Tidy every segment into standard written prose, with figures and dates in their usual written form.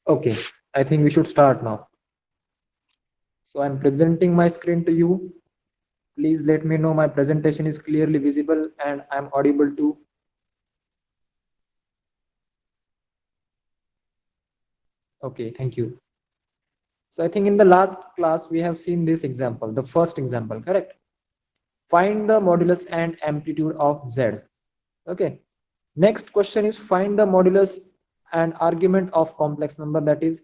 Okay, I think we should start now. So I'm presenting my screen to you. Please let me know my presentation is clearly visible and I'm audible to. Okay, thank you. So I think in the last class we have seen this example, the first example, correct? Find the modulus and amplitude of Z. Okay. Next question is find the modulus and argument of complex number, that is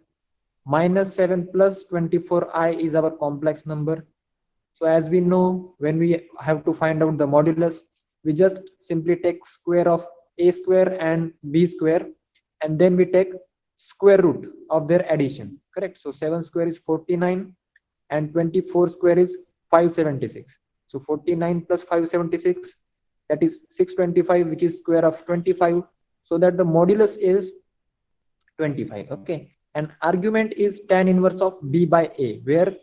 minus 7 plus 24i is our complex number. So as we know, when we have to find out the modulus, we just simply take square of a square and b square, and then we take square root of their addition, correct? So 7 square is 49 and 24 square is 576. So 49 plus 576, that is 625, which is square of 25, so that the modulus is 25. Okay, and argument is tan inverse of b by a, where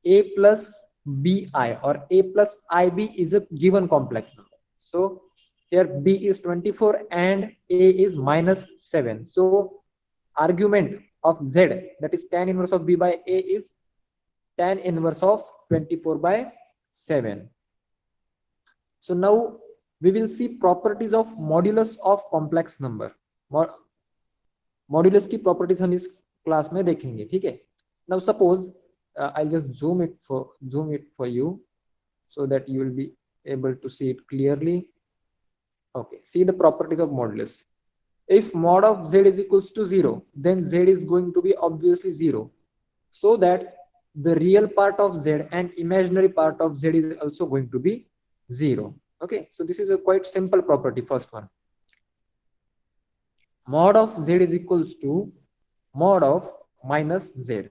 a plus bi or a plus ib is a given complex number. So here b is 24 and a is minus 7. So argument of z, that is tan inverse of b by a, is tan inverse of 24 by 7. So now we will see properties of modulus of complex number. Modulus की properties हम इस class में देखेंगे, ठीक है? Now suppose I just zoom it for you so that you will be able to see it clearly. Okay, see the properties of modulus. If mod of z is equals to 0, then z is going to be obviously 0, so that the real part of z and imaginary part of z is also going to be 0. Okay, so this is a quite simple property. First one, mod of z is equals to mod of minus z,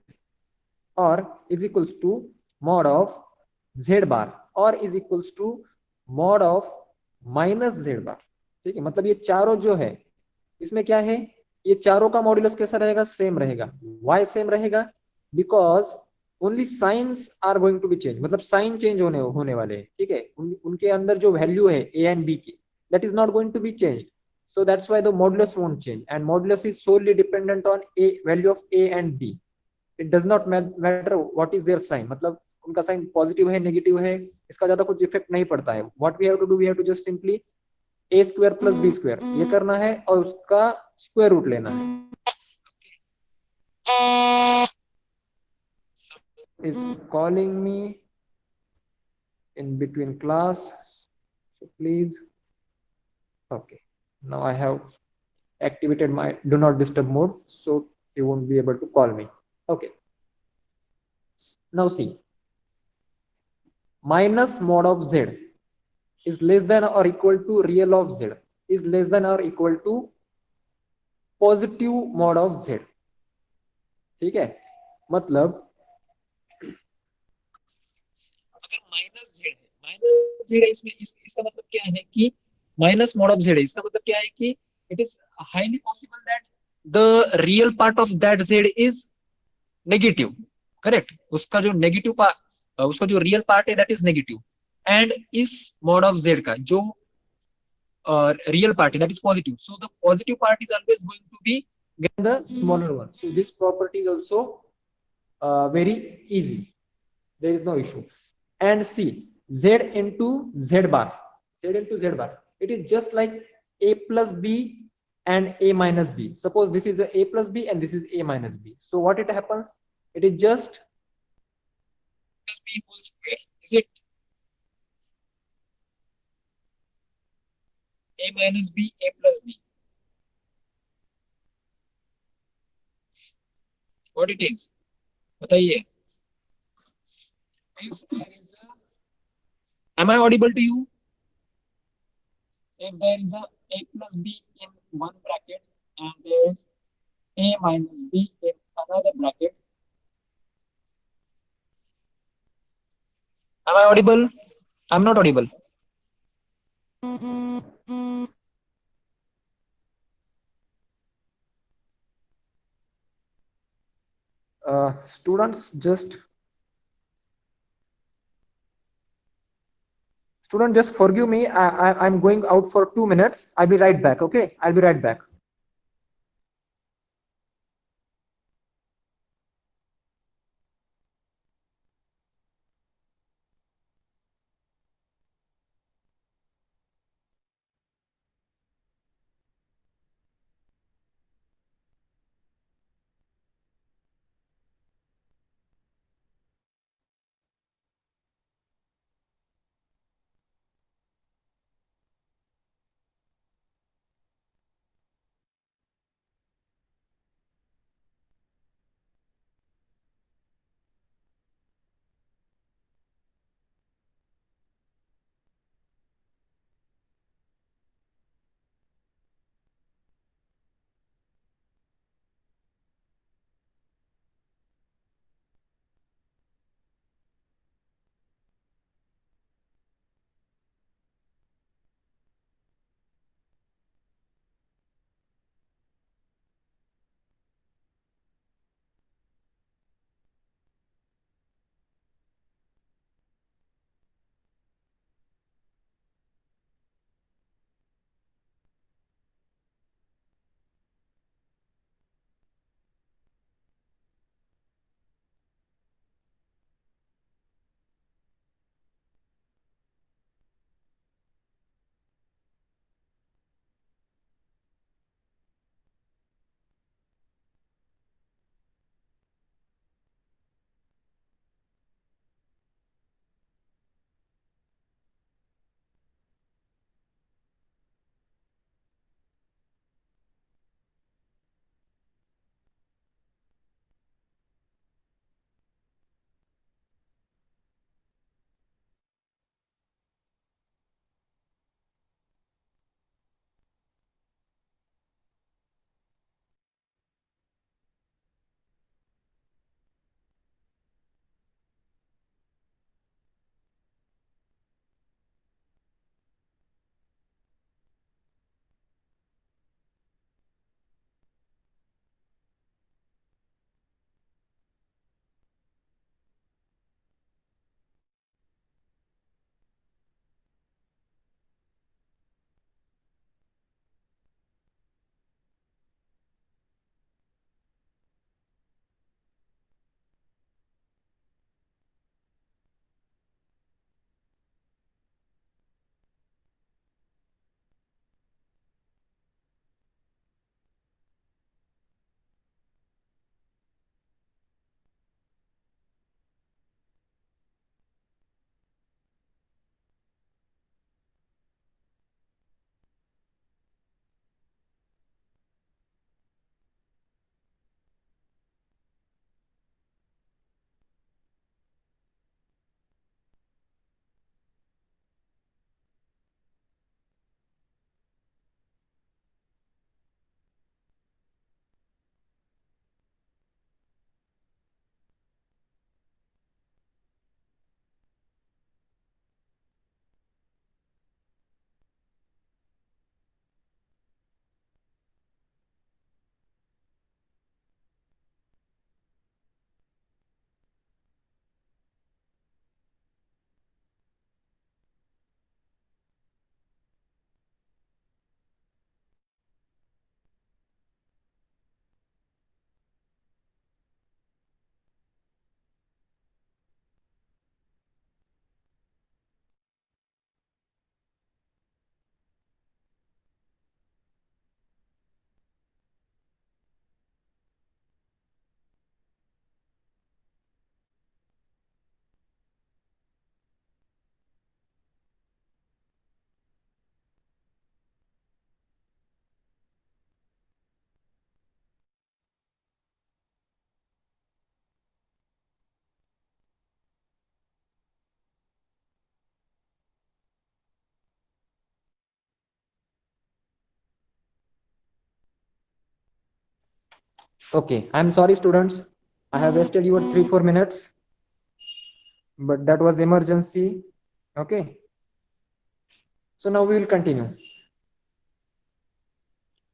or is equals to mod of z bar, or is equals to mod of minus z बार. ठीक है, मतलब ये चारों जो है इसमें क्या है, ये चारों का मॉड्यूलस कैसा रहेगा, सेम रहेगा. वाई सेम रहेगा? Because only science are going to be change, मतलब साइन चेंज होने वाले हैं. ठीक है, उनके अंदर जो वैल्यू है ए एंड बी की, that is not going to be change. So that's why the modulus won't change, and modulus is solely dependent on a value of a and b. It does not matter what is their sign, मतलब उनका sign positive है negative है, इसका ज्यादा कुछ effect नहीं पड़ता है. What we have to do, we have to just simply a square plus b square ये करना है और उसका स्क्वायर रूट लेना है. is calling me in between class, so please. Okay, now I have activated my do not disturb mode, so you won't be able to call me. Okay, now see, minus mod of z is less than or equal to real of z is less than or equal to positive mod of z. ठीक है, मतलब अगर minus Z है इसमें इसका मतलब क्या है कि माइनस मॉड ऑफ जेड है, इसका मतलब क्या है कि it is highly possible that the real part of that Z is negative. Correct, उसका जो नेगेटिव पार्ट, उसका जो रियल पार्ट है दैट इज नेगेटिव, एंड इस मॉड ऑफ जेड का जो real part that is positive, so the positive part is always going to be the smaller one. So this property is also very easy, there is no issue. And see, z into z bar, it is just like a plus b and a minus b. Suppose this is a plus b and this is a minus b, so what it happens, it is just plus b whole square. Is it a minus b, a plus b? What it is, बताइए. If there is a, am I audible to you? If there is a plus b in one bracket and there is a minus b in another bracket, am I audible? I'm not audible. Students, just forgive me. I'm going out for 2 minutes. I'll be right back. Okay, I'll be right back. Okay, I'm sorry, students. I have wasted your 3-4 minutes, but that was emergency. Okay, so now we will continue.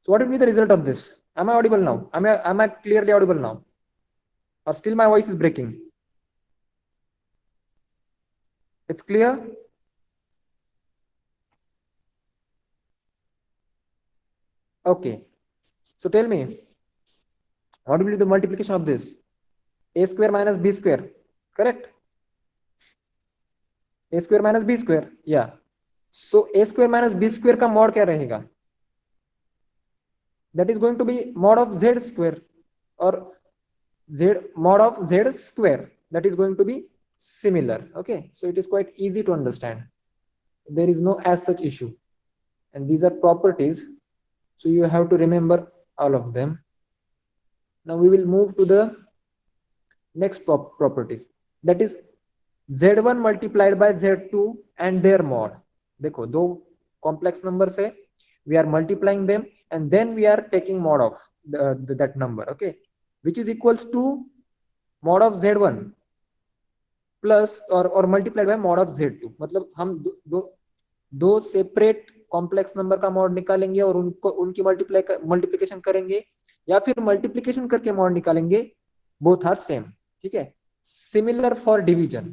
So, what will be the result of this? Am I audible now? Am I clearly audible now? Or still my voice is breaking? It's clear? Okay. So, tell me, what will be the multiplication of this? A square minus B square. Correct? A square minus B square. Yeah. So, A square minus B square का mod क्या रहेगा? That is going to be mod of Z square, or Z mod of Z square. That is going to be similar. Okay. So, it is quite easy to understand. There is no as such issue. And these are properties. So, you have to remember all of them. Now, we will move to the next properties. That is Z1 multiplied by Z2 and their mod. देखो दो complex numbers है, we are multiplying them and then we are taking mod of that number, okay, which is equals to mod of Z1 plus or multiplied by mod of Z2. मतलब हम दो separate complex number का mod निकालेंगे और उनको उनकी multiplication करेंगे, या फिर मल्टीप्लिकेशन करके मॉड निकालेंगे. Both are same. ठीक है. Similar for division.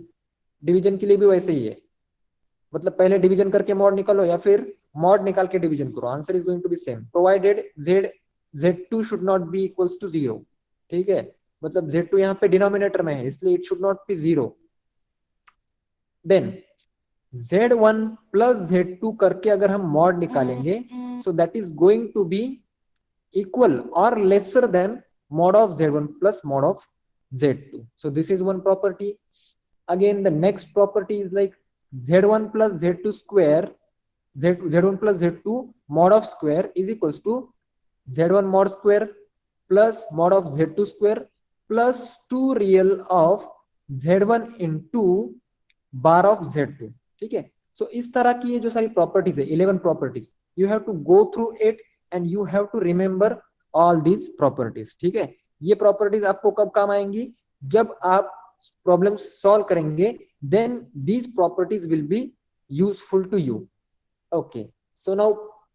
डिवीजन के लिए भी वैसे ही है. मतलब पहले डिवीजन करके मॉड निकालो या फिर मॉड निकाल के डिवीजन करो. Answer is going to be same provided Z2 should not be equals to 0. ठीक है. मतलब Z2 यहाँ पे डिनोमिनेटर में है इसलिए it should not be 0. Then Z1 plus Z2 करके अगर हम मॉड निकालेंगे so that is going to be equal or lesser than mod of Z1 plus mod of Z2. So this is one property. Again, the next property is like Z1 plus Z2 square, Z1 plus Z2 mod of square is equals to Z1 mod square plus mod of Z2 square plus 2 real of Z1 into bar of Z2. ठीक है. सो इस तरह की ये जो सारी properties है 11 properties, you have to go through it and you have to remember all these properties. ठीक है. ये प्रॉपर्टीज आपको कब काम आएंगी? जब आप प्रॉब्लम सॉल्व करेंगे, then these properties will be useful to you. Okay. So now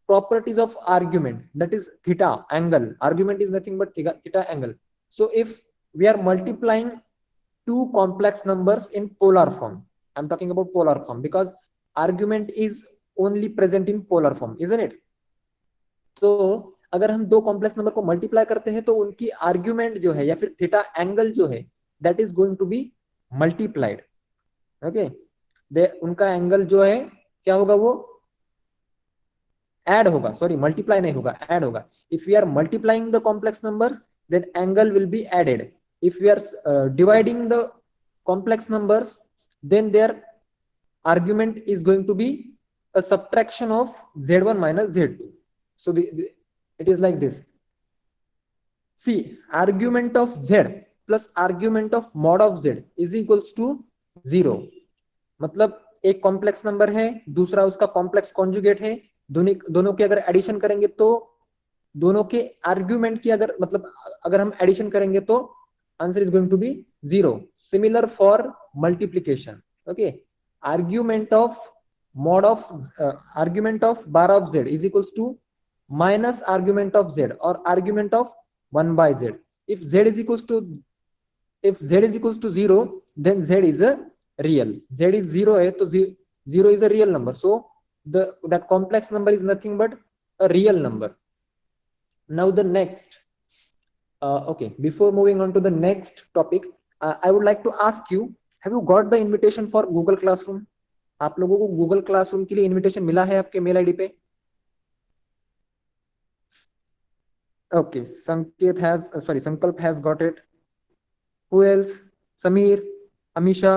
properties of argument, that is theta angle. Argument is nothing but theta angle. So if we are multiplying two complex numbers in polar form, I'm talking about polar form because argument is only present in polar form, isn't it? तो अगर हम दो complex number को multiply करते हैं तो उनकी argument जो है या फिर थीटा एंगल जो है that is going to be multiplied. Okay. उनका एंगल जो है क्या होगा? वो ऐड होगा. सॉरी, मल्टीप्लाई नहीं होगा, ऐड होगा. If we are multiplying the complex numbers then angle will be added. If we are dividing the complex numbers, then their argument is going to be a subtraction of Z1 minus Z2. So it is like this. See, argument of Z plus argument of mod of Z is equals to 0. मतलब एक complex number है, दूसरा उसका complex conjugate है. दोनों के अगर addition करेंगे तो दोनों के आर्ग्यूमेंट की अगर हम एडिशन करेंगे तो answer is going to be 0. Similar for multiplication. Okay. Argument of mod of argument of bar of Z is equals to minus argument of Z or argument of 1 by Z. If Z is equals to 0, then Z is a real. Z is 0 है तो 0 is a real number. So that complex number is nothing but a real number. Now the next. Okay, before moving on to the next topic, I would like to ask you, have you got the invitation for Google Classroom? आप लोगों को Google Classroom के लिए invitation मिला है आपके mail ID पे? Okay, Sankalp has got it. Who else? Sameer, Amisha.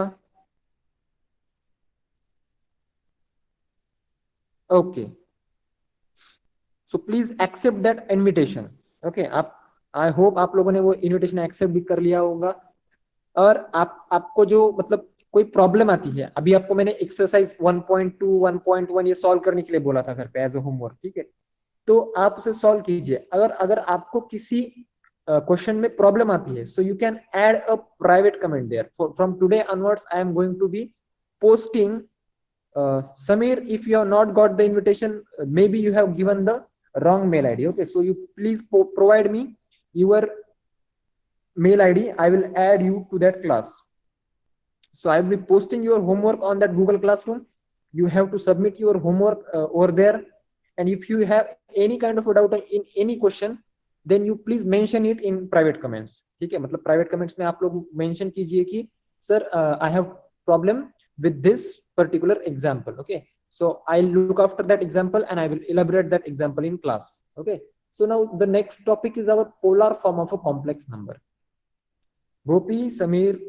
Okay. So please accept that invitation. Okay, I hope आप लोगों ने वो इनविटेशन एक्सेप्ट भी कर लिया होगा. और आपको जो कोई प्रॉब्लम आती है, अभी आपको मैंने एक्सरसाइज 1.2 1.1 ये सॉल्व करने के लिए बोला था घर पे एज अ होमवर्क. ठीक है. तो आप उसे सॉल्व कीजिए. अगर आपको किसी क्वेश्चन में प्रॉब्लम आती है, so you can add a private comment there. From today onwards I am going to be posting, Samir, if you have not got the invitation, maybe you have given the wrong mail ID. Okay, so you please provide me your mail ID. I will add you to that class. So I will be posting your homework on that Google Classroom. You have to submit your homework over there. And if you have any kind of a doubt in any question, then you please mention it in private comments. ठीक है, मतलब private comments में आप लोग mention कीजिए कि sir, I have problem with this particular example. Okay, so I'll look after that example and I will elaborate that example in class. Okay, so now the next topic is our polar form of a complex number. Gopi, Samir,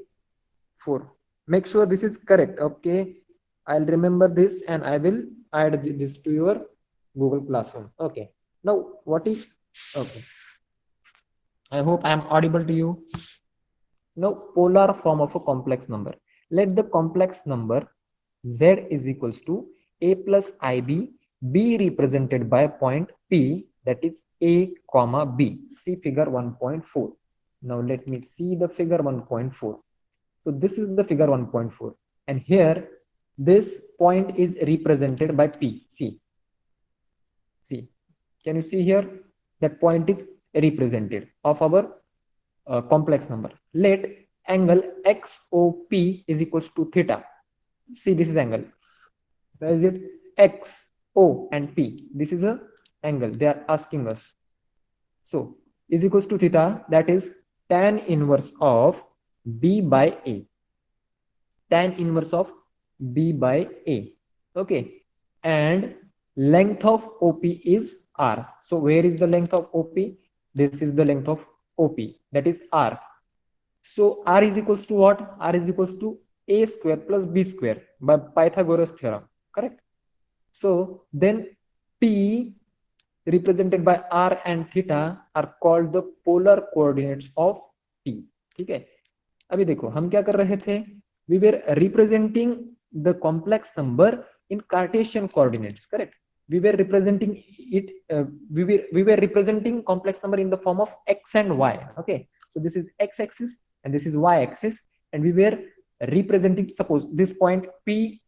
4. Make sure this is correct. Okay, I'll remember this and I will add this to your Google Classroom. Okay, now what is, okay, I hope I am audible to you. Now polar form of a complex number. Let the complex number z is equals to a plus ib be represented by point p, that is a comma b. See figure 1.4. Now let me see the figure 1.4. So this is the figure 1.4 and here this point is represented by p. See, can you see here that point is represented of our complex number. Let angle XOP is equals to theta. See, this is angle. Where is it? X, O and P. This is a angle they are asking us. So is equals to theta, that is tan inverse of B by A. Tan inverse of B by A. Okay. And length of OP is R. So where is the length of OP? This is the length of OP, that is R. So R is equals to what? R is equals to A square plus B square by Pythagoras theorem, correct? So then P represented by R and theta are called the polar coordinates of T. ठीक है, अभी देखो हम क्या कर रहे थे, we were representing the complex number in Cartesian coordinates, correct? We were representing it, we were representing complex number in the form of x and y. Okay, so this is x axis and this is y axis, and we were representing, suppose this point P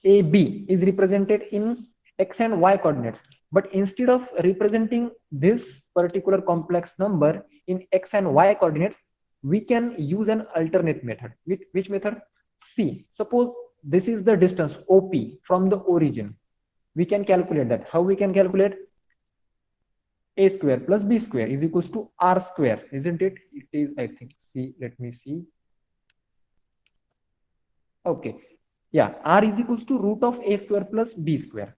A B is represented in x and y coordinates, but instead of representing this particular complex number in x and y coordinates, we can use an alternate method. Which method? See, suppose this is the distance OP from the origin. We can calculate that. How we can calculate? A square plus B square is equals to R square, isn't it? It is, I think. See, let me see. Okay, yeah, R is equals to root of A square plus B square.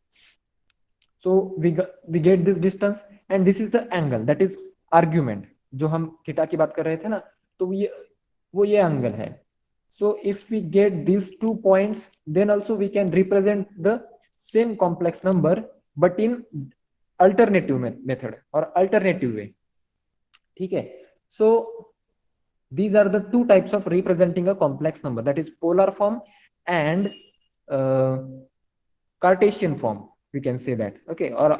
So we get this distance and this is the angle, that is argument. जो हम theta की बात कर रहे थे ना, तो ये angle है. So if we get these 2 points, then also we can represent the same complex number but in alternative method or alternative way. ठीक है, so these are the 2 types of representing a complex number, that is polar form and Cartesian form, we can say that. Okay, or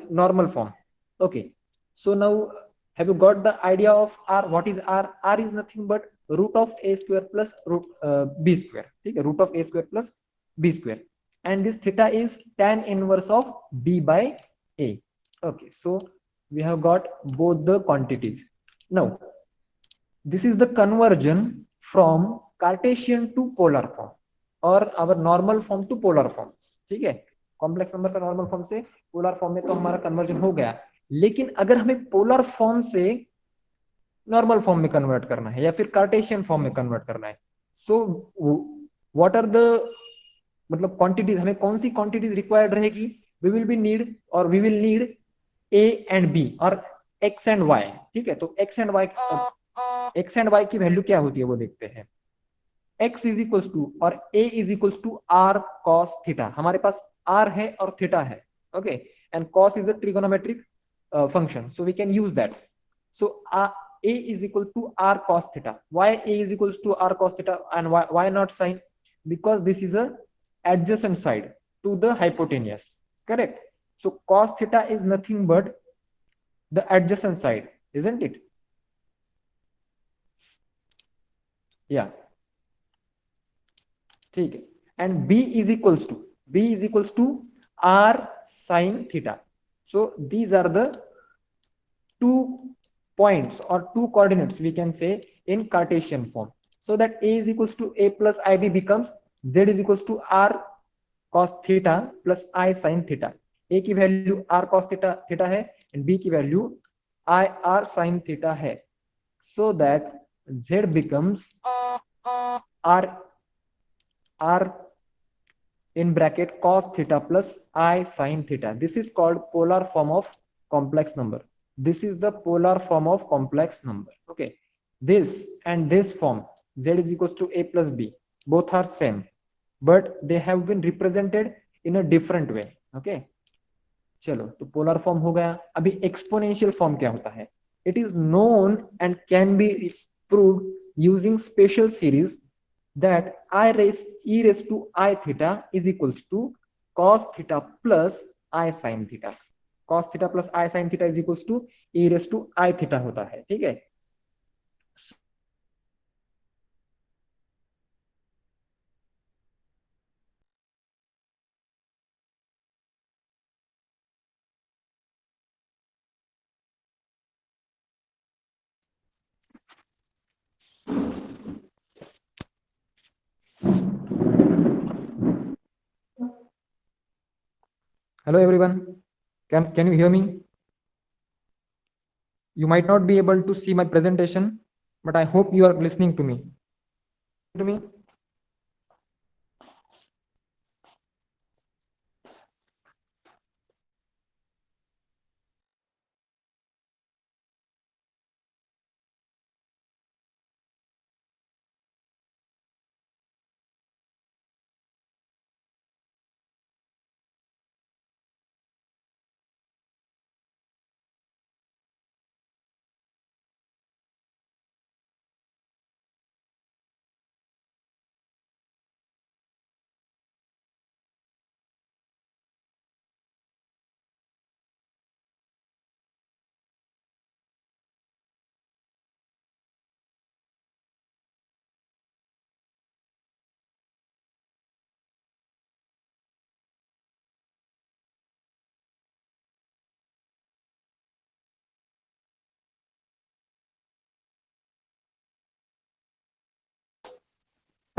normal form. Okay, so now have you got the idea of R? What is R? R is nothing but root of A square plus root B square. Okay, root of A square plus B square, and this theta is tan inverse of B by A. Okay, so we have got both the quantities. Now this is the conversion from Cartesian to polar form or our normal form to polar form. ठीक है, complex number का normal form से polar form में तो हमारा conversion हो गया, लेकिन अगर हमें पोलर फॉर्म से नॉर्मल फॉर्म में कन्वर्ट करना है या फिर कार्टेशियन फॉर्म में कन्वर्ट करना है, सो व्हाट आर द मतलब क्वांटिटीज, हमें कौन सी क्वांटिटीज रिक्वायर्ड रहेगी? We will need a and b और एक्स एंड वाई. ठीक है, तो एक्स एंड वाई की वैल्यू क्या होती है वो देखते हैं. x इज इक्वल्स टू और a is equals to r cos theta. हमारे पास r है और थीटा है. Okay, and cos is a trigonometric function, so we can use that. So a is equal to r cos theta. Why a is equals to r cos theta and why not sine? Because this is a adjacent side to the hypotenuse, correct? So cos theta is nothing but the adjacent side, isn't it? या ठीक है, and b is equals to r sin theta. So these are the two points or two coordinates we can say in Cartesian form. So that a is equals to a plus ib becomes z is equals to r cos theta plus I sin theta. a की value r cos theta है and b की value I r sin theta है. So that z becomes r in bracket cos theta plus I sin theta. This is called polar form of complex number. This is the polar form of complex number. Okay. This and this form z is equals to a plus b. Both are same, but they have been represented in a different way. Okay. चलो तो polar form हो गया. अभी exponential form क्या होता है? It is known and can be proved using special series that e raised to I theta is equals to cos theta plus I sin theta. Cos theta plus I sin theta is equals to e raised to I theta होता है. ठीक है. Hello everyone. Can you hear me? You might not be able to see my presentation, but I hope you are listening to me. To me?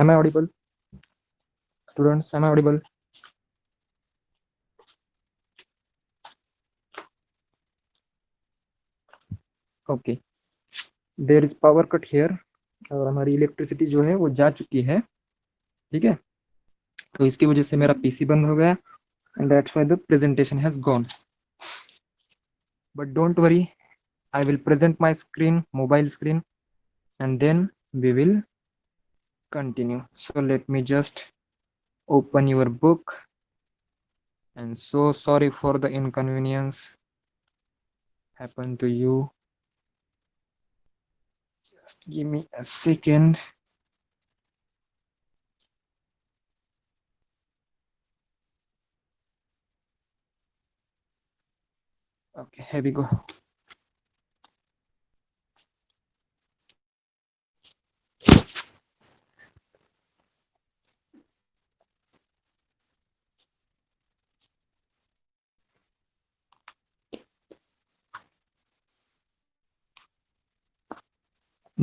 Am I audible? Students, am I audible? Okay, there is power cut here और हमारी electricity जो है वो जा चुकी है. ठीक है, तो इसकी वजह से मेरा पीसी बंद हो गया and that's why the presentation has gone. But don't worry, I will present my screen, mobile screen, and then we will continue. So let me just open your book, and so sorry for the inconvenience happened to you. Just give me a second. Okay, here we go.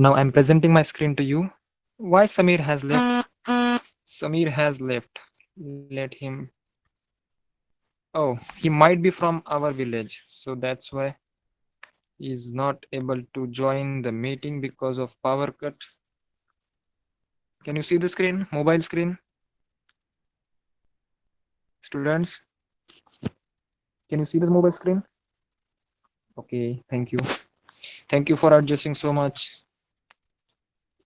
Now I'm presenting my screen to you. Why Samir has left? Samir has left. Let him. Oh, he might be from our village, so that's why he's not able to join the meeting because of power cut. Can you see the screen, mobile screen? Students, can you see the mobile screen? Okay, thank you. Thank you for adjusting so much.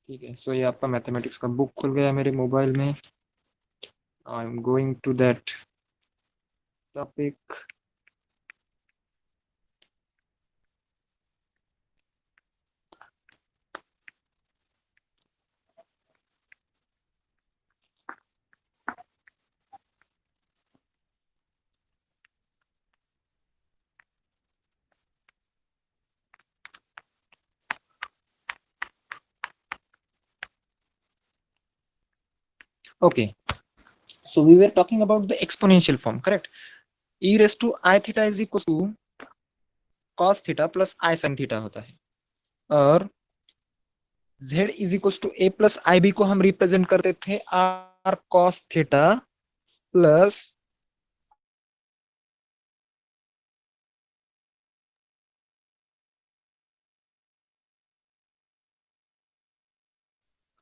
ठीक है, सो ये आपका mathematics का book खुल गया मेरे mobile में. I am going to that topic. Okay, so we were talking about the exponential form, correct? E raised to I theta is equal to cos theta plus I sin theta होता है, और z is equal to a plus i b को हम represent करते थे r cos theta plus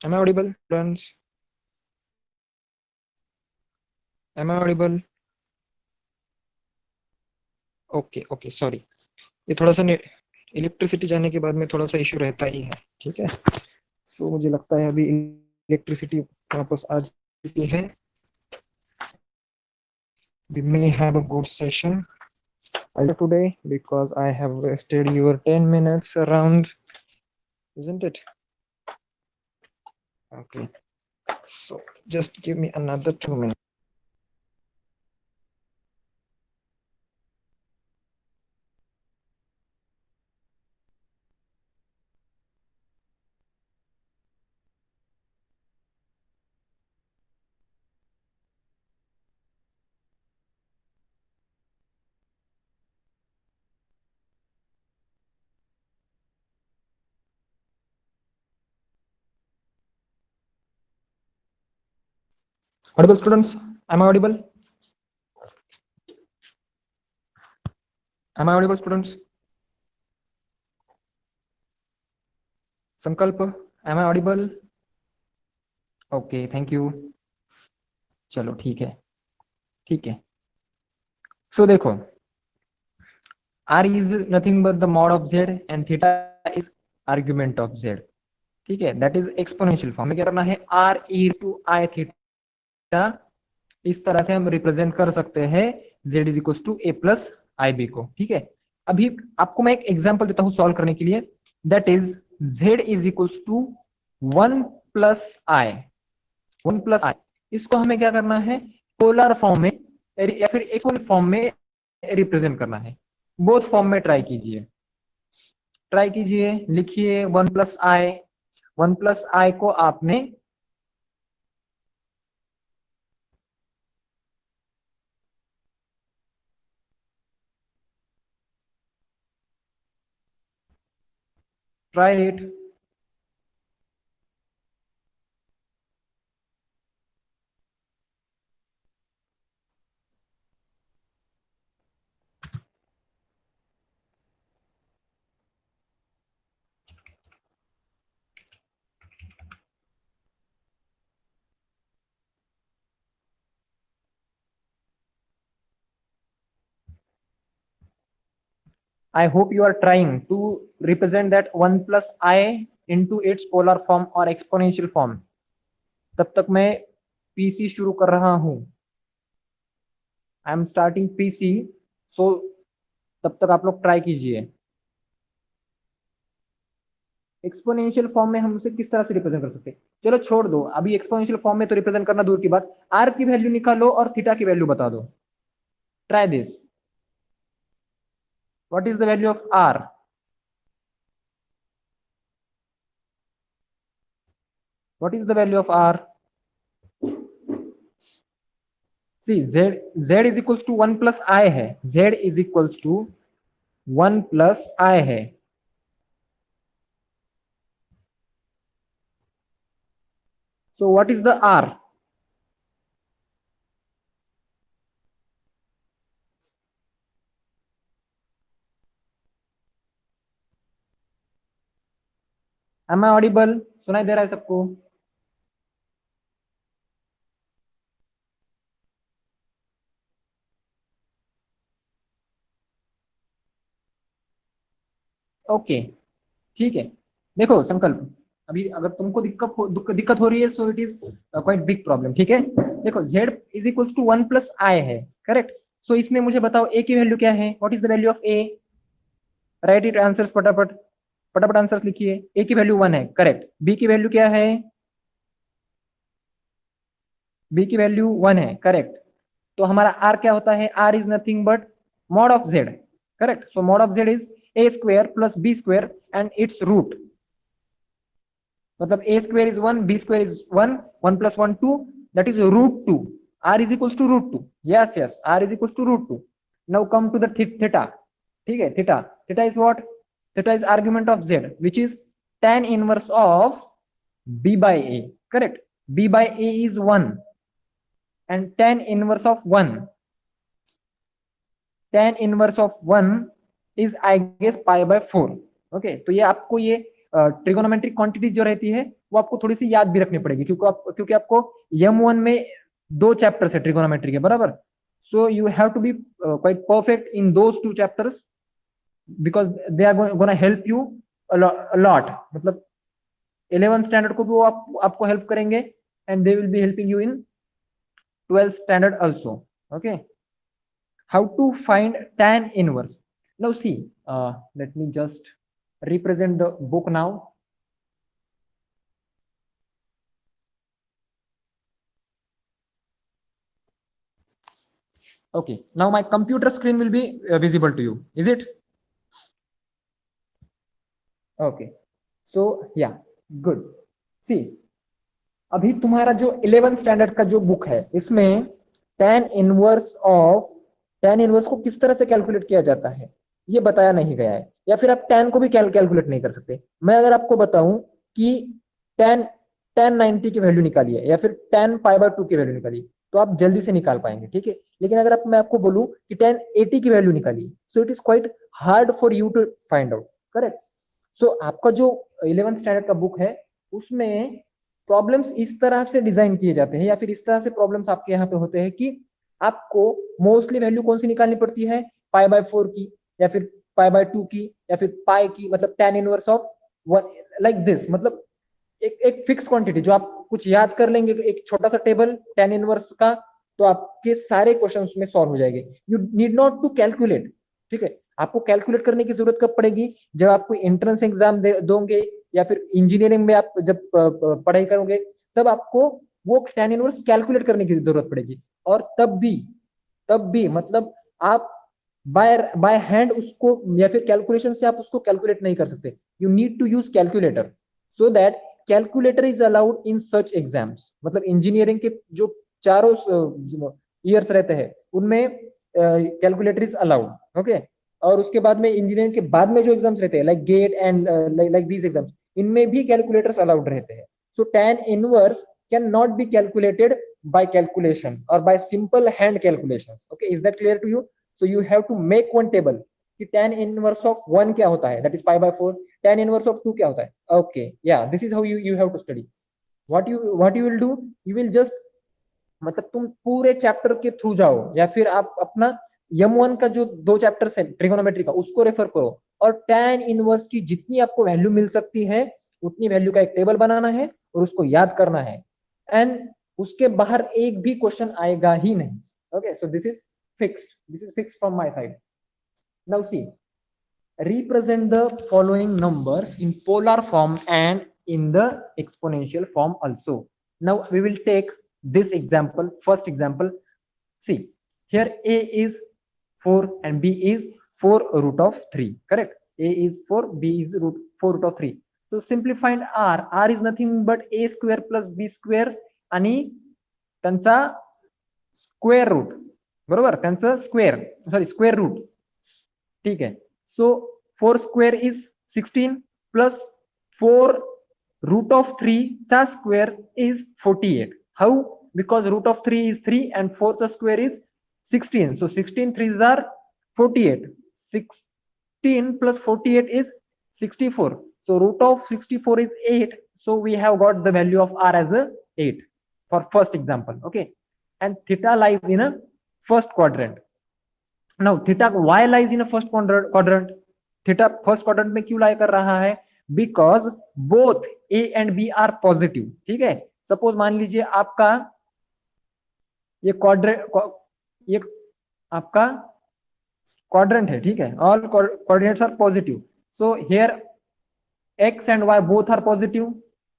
am I audible friends? Am I audible? Okay okay sorry, ये थोड़ा सा इलेक्ट्रिसिटी जाने के बाद में थोड़ा सा इश्यू रहता ही है, ठीक है। तो मुझे लगता है अभी इलेक्ट्रिसिटी वापस आ चुकी है। We may have a good session today because I have wasted your 10 minutes around, isn't it? Okay, so just give me another 2 minutes. Audible students, am I audible? Am I audible students? Sankalp, am I audible? Okay, thank you. चलो ठीक है, ठीक है। So देखो, r is nothing but the mod of z and theta is argument of z, ठीक है, that is exponential form में क्या करना है, r e to i theta, इस तरह से हम रिप्रेजेंट कर सकते हैं z is equal to a plus i b को, ठीक है। अभी आपको मैं एक एग्जांपल देता हूं सॉल्व करने के लिए, that is z is equal to 1 plus i, 1 plus i, इसको हमें क्या करना है, पोलर फॉर्म में या फिर एक्सपोनेंशियल फॉर्म में रिप्रेजेंट करना है। बोथ फॉर्म में ट्राई कीजिए, ट्राई कीजिए, लिखिए 1 प्लस आई, 1 प्लस आई को आपने try it, I hope you are trying to represent that 1 plus I into its polar form or exponential form. तब तक मैं PC शुरू कर रहा हूं, आई एम स्टार्टिंग PC, सो तब तक आप लोग ट्राई कीजिए। एक्सपोनेंशियल फॉर्म में हम उसे किस तरह से रिप्रेजेंट कर सकते हैं, चलो छोड़ दो अभी, एक्सपोनेंशियल फॉर्म में तो रिप्रेजेंट करना दूर की बात, आर की वैल्यू निकालो और थीटा की वैल्यू बता दो। Try this, what is the value of R? What is the value of R? See z is equals to 1 plus i है, z is equals to 1 plus i है, so what is the r? am I audible? सुनाई दे रहा है सबको? Okay ठीक है। देखो संकल्प, अभी अगर तुमको दिक्कत हो रही है, so it is quite big problem, ठीक है। देखो z is equal to 1 plus i है, करेक्ट। सो इसमें मुझे बताओ a की वैल्यू क्या है, what is the value of a? Right it answers, फटाफट फटाफट आंसर्स लिखिए। a की वैल्यू 1 है, करेक्ट। b की वैल्यू क्या है? b की वैल्यू 1 है, करेक्ट। तो हमारा r क्या होता है? r is nothing but mod of z, correct. So mod of z is a square plus b square and it's root, मतलब a square is 1, b square is 1, 1 plus 1 2, that is root 2. R is equals to root 2. Yes, yes, R is equals to root 2. Now come to the theta. ठीक है, theta is what? Theta is argument of z, which is tan inverse of b by a. Correct? B by a is 1, and tan inverse of 1 is I guess pi by 4. Okay, तो ये आपको ये trigonometric quantities जो रहती है वो आपको थोड़ी सी याद भी रखनी पड़ेगी, क्योंकि आपको M1 में 2 चैप्टर्स है ट्रिगोनोमेट्री के, बराबर. So you have to be quite perfect in those 2 chapters because they are gonna help you lot. मतलब 11th स्टैंडर्ड को भी वो आपको हेल्प करेंगे, and they will be helping you in 12th standard also. Okay, how to find tan inverse. Now see, let me just represent the book now. Okay, now my computer screen will be visible to you, is it? Okay, so yeah, good. See, अभी तुम्हारा जो 11th standard का जो book है, इसमें tan inverse को किस तरह से कैलकुलेट किया जाता है ये बताया नहीं गया है, या फिर आप tan को भी कैलकुलेट नहीं कर सकते. मैं अगर आपको बताऊं कि tan 90 की वैल्यू निकालिए या फिर tan π/2 की वैल्यू निकालिए, तो आप जल्दी से निकाल पाएंगे, ठीक है. लेकिन अगर मैं आपको बोलूं कि tan 80 की वैल्यू निकालिए, so it is quite hard for you to find out. Correct. So आपका जो 11th स्टैंडर्ड का बुक है उसमें प्रॉब्लम्स इस तरह से डिजाइन किए जाते हैं, या फिर इस तरह से प्रॉब्लम्स आपके यहाँ पे होते हैं कि आपको मोस्टली वैल्यू कौन सी निकालनी पड़ती है, π/4 की, या फिर π/2 की, या फिर पाई की, मतलब tan inverse of like this. मतलब एक फिक्स क्वांटिटी जो आप कुछ याद कर लेंगे, एक छोटा सा टेबल tan इनवर्स का, तो आपके सारे क्वेश्चन उसमें सॉल्व हो जाएंगे. You need not to calculate. ठीक है, आपको कैलकुलेट करने की जरूरत कब पड़ेगी, जब आपको एंट्रेंस एग्जाम दोगे या फिर इंजीनियरिंग में आप जब पढ़ाई करोगे, तब आपको वो tan इनवर्स कैलकुलेट करने की जरूरत पड़ेगी. और तब भी मतलब आप बाय हैंड उसको या फिर कैलकुलेशन से आप उसको कैलकुलेट नहीं कर सकते. You need to use calculator, so that calculator is allowed in such exams. मतलब इंजीनियरिंग के जो चारों ईयर्स रहते हैं उनमें कैलकुलेटर इज अलाउड. ओके, और उसके बाद में इंजीनियरिंग के बाद में जो एग्जाम्स रहते हैं like get and like these exams, इनमें भी कैलकुलेटर्स अलाउड रहते हैं. सो tan inverse can not be calculated by calculation or by simple hand calculations. Okay, is that clear to you? So you have to make one table कि tan inverse of 1 क्या होता है, that is π/4. tan inverse of 2 क्या होता है. Okay, yeah, this is how you have to study. what you will do, you will just मतलब तुम पूरे चैप्टर के थ्रू जाओ, या फिर आप अपना M1 का जो 2 चैप्टर है ट्रिगोनोमेट्री का उसको रेफर करो, और tan इनवर्स की जितनी आपको वैल्यू मिल सकती है उतनी वैल्यू का एक टेबल बनाना है और उसको याद करना है, एंड उसके बाहर एक भी क्वेश्चन आएगा ही नहीं. Okay, so this is fixed from my side. Now see, represent the following numbers in polar form and in the exponential form also. Now we will take this example, first example. See, here a is 4 and b is 4 root of 3. Correct? A is 4, b is 4 root of 3. So simplifying r is nothing but a square plus b square आणि त्यांचा square root, बरोबर, त्यांचं square root. ठीक आहे. So 4 square is 16 plus 4 root of 3 चा square is 48. How? Because root of 3 is 3 and 4 चा square is 16. So 16 3s are 48. 16 plus 48 is 64. So root of 64 is 8. So we have got the value of r as a 8 for first example. Okay, and theta lies in a first quadrant. Now theta why lies in a first quadrant? Theta first quadrant में क्यों lie कर रहा है? Because both a and b are positive. ठीक है, suppose मान लीजिए आपका ये आपका quadrant है, ठीक है, all coordinates are positive. So here x and y both are positive.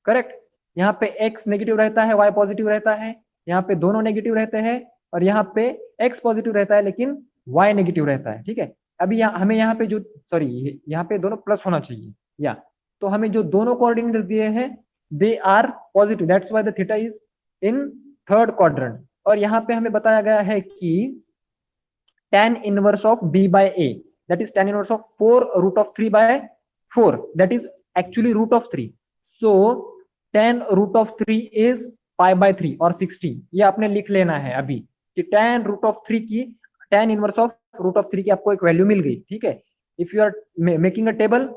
Correct? यहाँ पे x नेगेटिव रहता है, y पॉजिटिव रहता है, यहाँ पे दोनों नेगेटिव रहते हैं, और यहाँ पे x पॉजिटिव रहता है लेकिन y नेगेटिव रहता है. ठीक है, अभी हमें यहाँ पे जो यहाँ पे दोनों प्लस होना चाहिए, या तो हमें जो दोनों कोऑर्डिनेट दिए हैं they are positive, that's why the theta is in third quadrant, और यहाँ पे हमें बताया गया है कि tan inverse of b by a, that is tan inverse of 4 root of 3 by 4, that is actually root of 3. So tan root of 3 is pi by 3 और 60. ये आपने लिख लेना है अभी कि tan root of 3 की, tan inverse of root of 3 की आपको एक वैल्यू मिल गई, ठीक है. If you are making a table,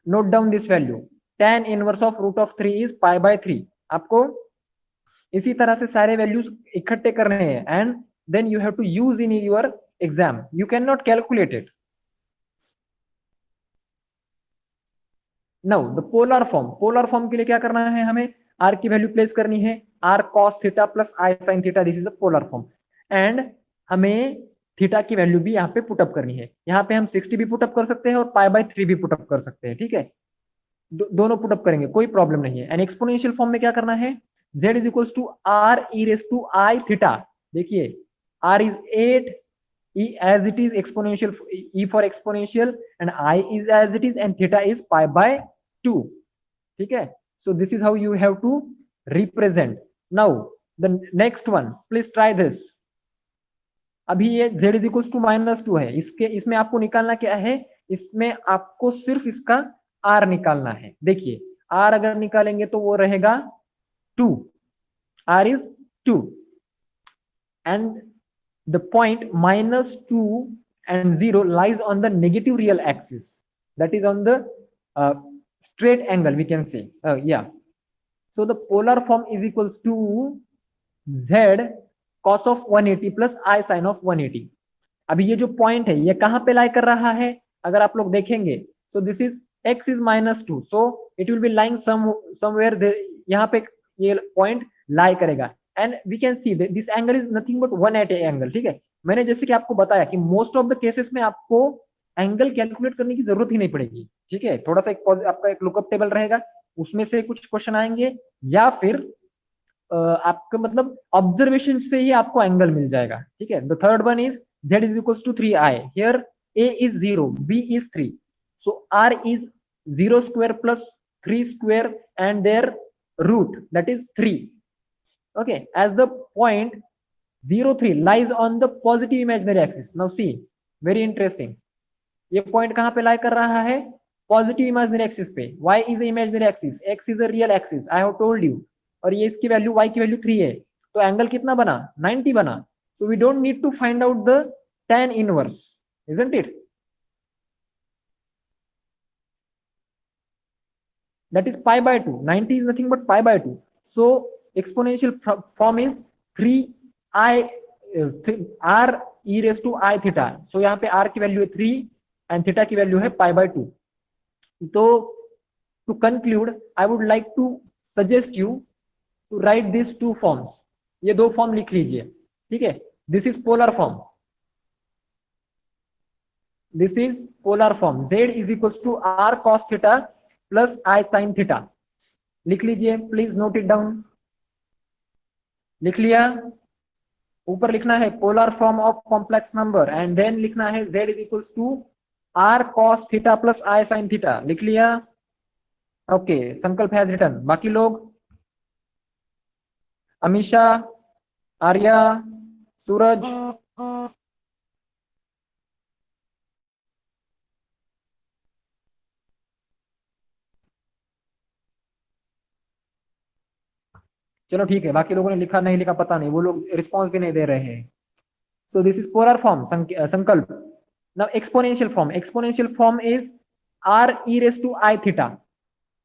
note down this value. tan inverse of root of 3 is pi by 3. आपको इसी तरह से सारे वैल्यूज इकट्ठे करने हैं, and then you have to use in your exam. You can not calculate it. Now the polar form के लिए क्या करना है, हमें आर की वैल्यू प्लेस करनी है, r cos theta plus i sine theta, this is a polar form. And हमें थीटा की वैल्यू भी यहाँ पे पुटअप करनी है. यहाँ पे हम 60 भी पुटअप कर सकते हैं और पाई बाय 3 भी पुटअप कर सकते हैं, ठीक है. दोनों पुटअप करेंगे, कोई प्रॉब्लम नहीं है. एंड एक्सपोनेंशियल फॉर्म में क्या करना है, z is equals to r e raise to i theta. देखिए r is 8, e as it is exponential, e for exponential, and I is as it is, and theta is pi by 2. ठीक है. So this is how you have to represent. Now the next one, please try this. अभी ये z is equals to -2 है, इसमें आपको निकालना क्या है, इसमें आपको सिर्फ इसका r निकालना है. देखिए r अगर निकालेंगे तो वो रहेगा 2, r is 2, and the point -2 and 0 lies on the negative real axis, that is on the straight angle, we can say. Yeah, so the polar form is equals to z cos of 180 plus I sin of 180. अभी ये जो point है ये कहां पे लाई कर रहा है, अगर आप लोग देखेंगे, so this is x is -2, so it will be lying somewhere there, यहाँ पे ये पॉइंट लाई करेगा. And we can see this angle is nothing but 180 angle, ठीक है. मैंने जैसे कि आपको बताया कि मोस्ट ऑफ द केसेस में आपको एंगल कैलकुलेट करने की जरूरत ही नहीं पड़ेगी, ठीक है. थोड़ा सा आपका एक लुकअप टेबल रहेगा, उसमें से कुछ क्वेश्चन आएंगे, या फिर आपका मतलब ऑब्जर्वेशन से ही आपको एंगल मिल जाएगा, ठीक है. The third one is z is equal to 3i, here a is 0, b is 3, so r is 0 square plus 3 square and their root, that is 3. Okay, as the point 0 3 lies on the positive imaginary axis. Now see, very interesting. ये point कहां पे लाई कर रहा है, positive imaginary axis पे. y is a imaginary axis, x is a real axis, I have told you. और ये इसकी वैल्यू, y की वैल्यू 3 है, तो एंगल कितना बना, 90 बना. So we don't need to find out the tan inverse, isn't it? That is pi by 2. 90 is nothing but pi by 2. So exponential form is 3i r e raised to I theta. So यहाँ पे r की value है 3 and theta की value है pi by 2. तो to conclude, I would like to suggest you to write these two forms. ये दो form लिख लीजिए, ठीक है. This is polar form. This is polar form. Z is equals to r cos theta plus I sin theta. लिख लीजिए, please note it down. लिख लिया. ऊपर लिखना है polar form of complex number, and then लिखना है z is equals to r cos theta plus I sin theta. लिख लिया. ओके, संकल्प हैज रिटन. बाकी लोग, अमीशा, आर्या, सूरज, चलो ठीक है. बाकी लोगों ने लिखा नहीं लिखा पता नहीं, वो लोग रिस्पॉन्स भी नहीं दे रहे हैं. So this is polar form, Sankalp. Now exponential form is r e raised to I theta,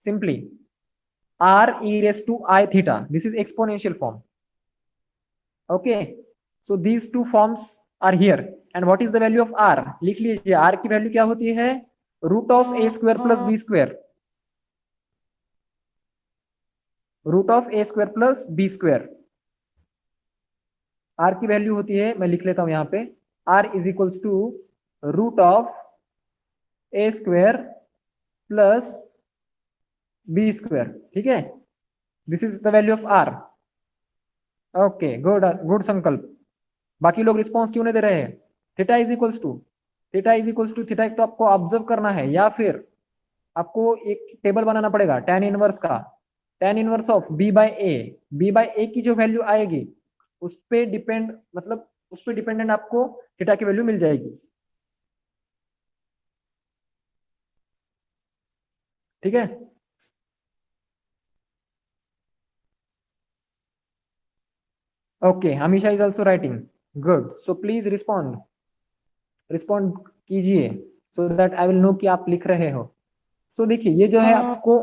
simply r e raised to I theta. This is exponential form. Okay, so these two forms are here. And what is the value of r? लिख लीजिए, r की value क्या होती है, root of a square plus b square, root of a square plus b square. r की value होती है, मैं लिख लेता हूं यहाँ पे, r is equals to root of a square plus b square, ठीक है. This is the value of r. Okay, good good Sankalp. बाकी लोग रिस्पॉन्स क्यों नहीं दे रहे हैं. Theta is equals to theta तो आपको ऑब्जर्व करना है, या फिर आपको एक टेबल बनाना पड़ेगा tan इनवर्स का. tan inverse of B by A की जो वैल्यू आएगी उस पे डिपेंड, मतलब उस पे डिपेंडेंट आपको थीटा की वैल्यू मिल जाएगी। ठीक है, ओके, हमेशा is also writing, good, so please respond, respond कीजिए so that I will know कि आप लिख रहे हो। सो देखिए ये जो है आपको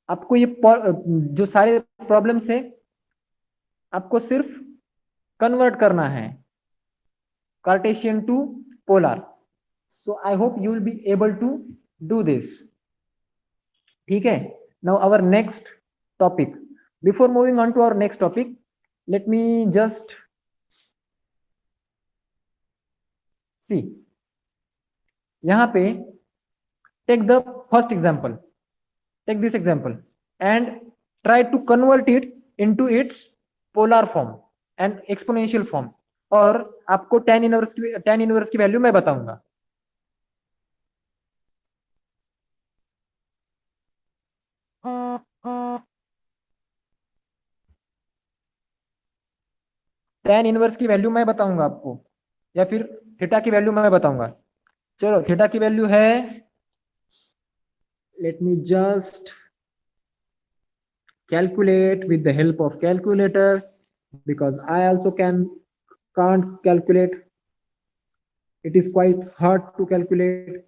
आपको ये जो सारे प्रॉब्लम्स है आपको सिर्फ कन्वर्ट करना है Cartesian to polar. So I hope you will be able to do this. ठीक है, now our next topic, before moving on to our next topic let me just see, यहाँ पे take the first example, take this example and try to convert it into its polar form and exponential form, और आपको tan inverse की value मैं बताऊंगा। tan inverse की value मैं बताऊंगा आपको, या फिर थीटा की वैल्यू मैं बताऊंगा। चलो थीटा की वैल्यू है, let me just calculate with the help of calculator because I also can't calculate, it is quite hard to calculate।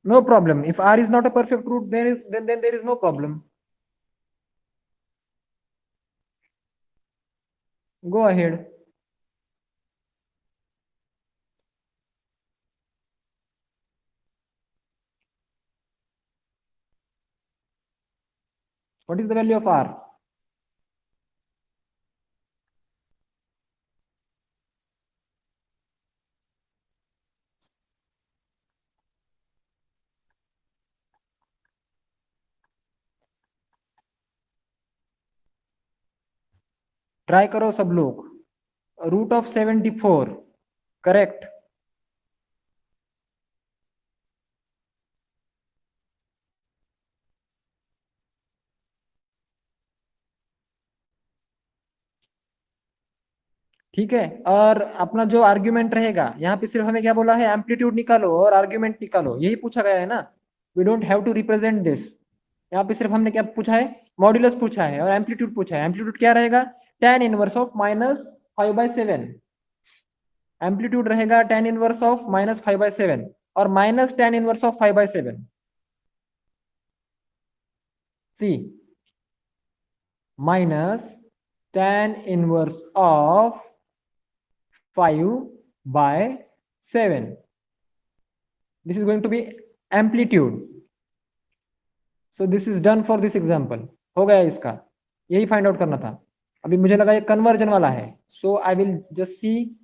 No problem. If R is not a perfect root, then there is no problem. Go ahead. What is the value of R? Try करो सब लोग। √74, correct. ठीक है, और अपना जो argument रहेगा यहाँ पे सिर्फ हमें क्या बोला है, एम्पलीट्यूड निकालो और आर्ग्यूमेंट निकालो, यही पूछा गया है ना। We don't have to represent this. यहाँ पे सिर्फ हमने क्या पूछा है, मॉड्यूलस पूछा है और एम्पलीट्यूड पूछा है। एम्पलीट्यूड क्या रहेगा, tan इनवर्स ऑफ -5/7। एम्पलीट्यूड रहेगा tan इनवर्स ऑफ -5/7 और minus tan inverse of 5/7। See, minus tan inverse of 5/7, this is going to be amplitude। so this is done for this example। हो गया इसका, यही फाइंड आउट करना था। अभी मुझे लगा ये कन्वर्जन वाला है, so I will just see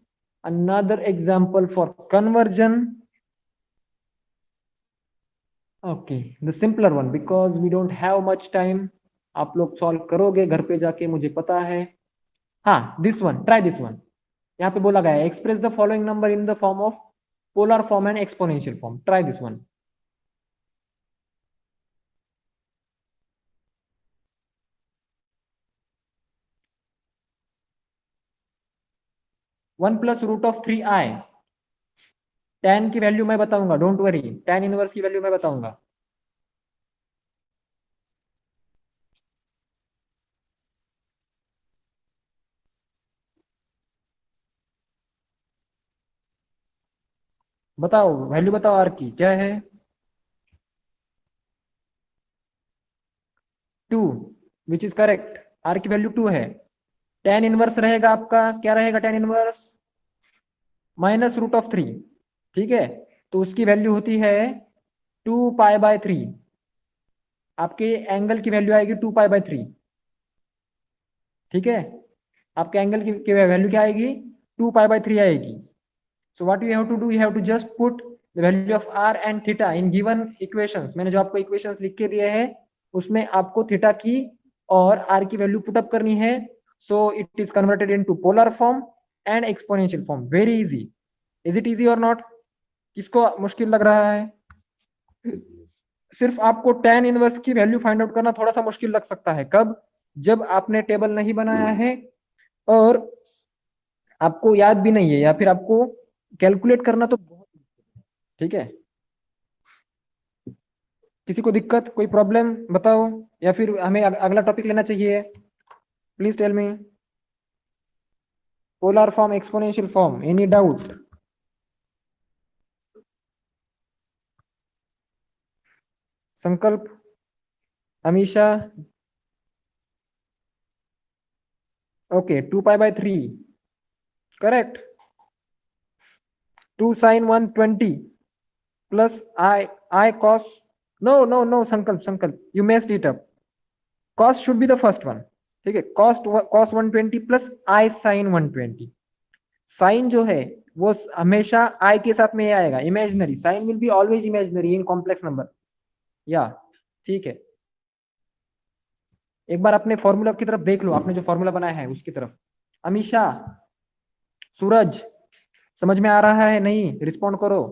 another example for conversion। okay, the simpler one because we don't have much time। आप लोग सॉल्व करोगे घर पे जाके, मुझे पता है। हाँ, this one, try this one. यहाँ पे बोला गया है express the following number in the form of polar form and exponential form, try this one. 1 + √3i। tan की वैल्यू मैं बताऊंगा, डोंट वरी, tan इनवर्स की वैल्यू मैं बताऊंगा। बताओ वैल्यू, बताओ आर की क्या है। 2, विच इज करेक्ट। आर की वैल्यू 2 है। tan इनवर्स रहेगा आपका, क्या रहेगा tan इनवर्स, -√3। ठीक है, तो उसकी वैल्यू होती है 2π/3। आपके एंगल की वैल्यू आएगी 2π/3। ठीक है, आपके एंगल की वैल्यू क्या आएगी? 2π/3 आएगी। So what you have to do, you have to just put the value of r and theta in given equations। मैंने जो आपको equations लिख के दिए हैं उसमें आपको थीटा की और r की वैल्यू पुट अप करनी है। So it is converted into polar form and exponential form। Very easy। Is it easy or not? किसको मुश्किल लग रहा है? सिर्फ आपको tan इनवर्स की वैल्यू फाइंड आउट करना थोड़ा सा मुश्किल लग सकता है। कब? जब आपने टेबल नहीं बनाया है और आपको याद भी नहीं है, या फिर आपको कैलकुलेट करना तो बहुत। ठीक है, किसी को दिक्कत, कोई प्रॉब्लम बताओ, या फिर हमें अगला टॉपिक लेना चाहिए? Please tell me. Polar form, exponential form, any doubt? Sankalp, Amisha? Okay, 2π/3 correct. 2 sin 120 plus I cos। No Sankalp you messed it up. Cos should be the first one. ठीक है, cos 120 plus I sin 120। Sine जो है वो हमेशा i के साथ में आएगा, imaginary. Sine will be always imaginary in complex number. या ठीक है, एक बार अपने फॉर्मूला की तरफ देख लो, आपने जो फॉर्मूला बनाया है उसकी तरफ। अमीशा, सूरज, समझ में आ रहा है? नहीं, रिस्पॉन्ड करो।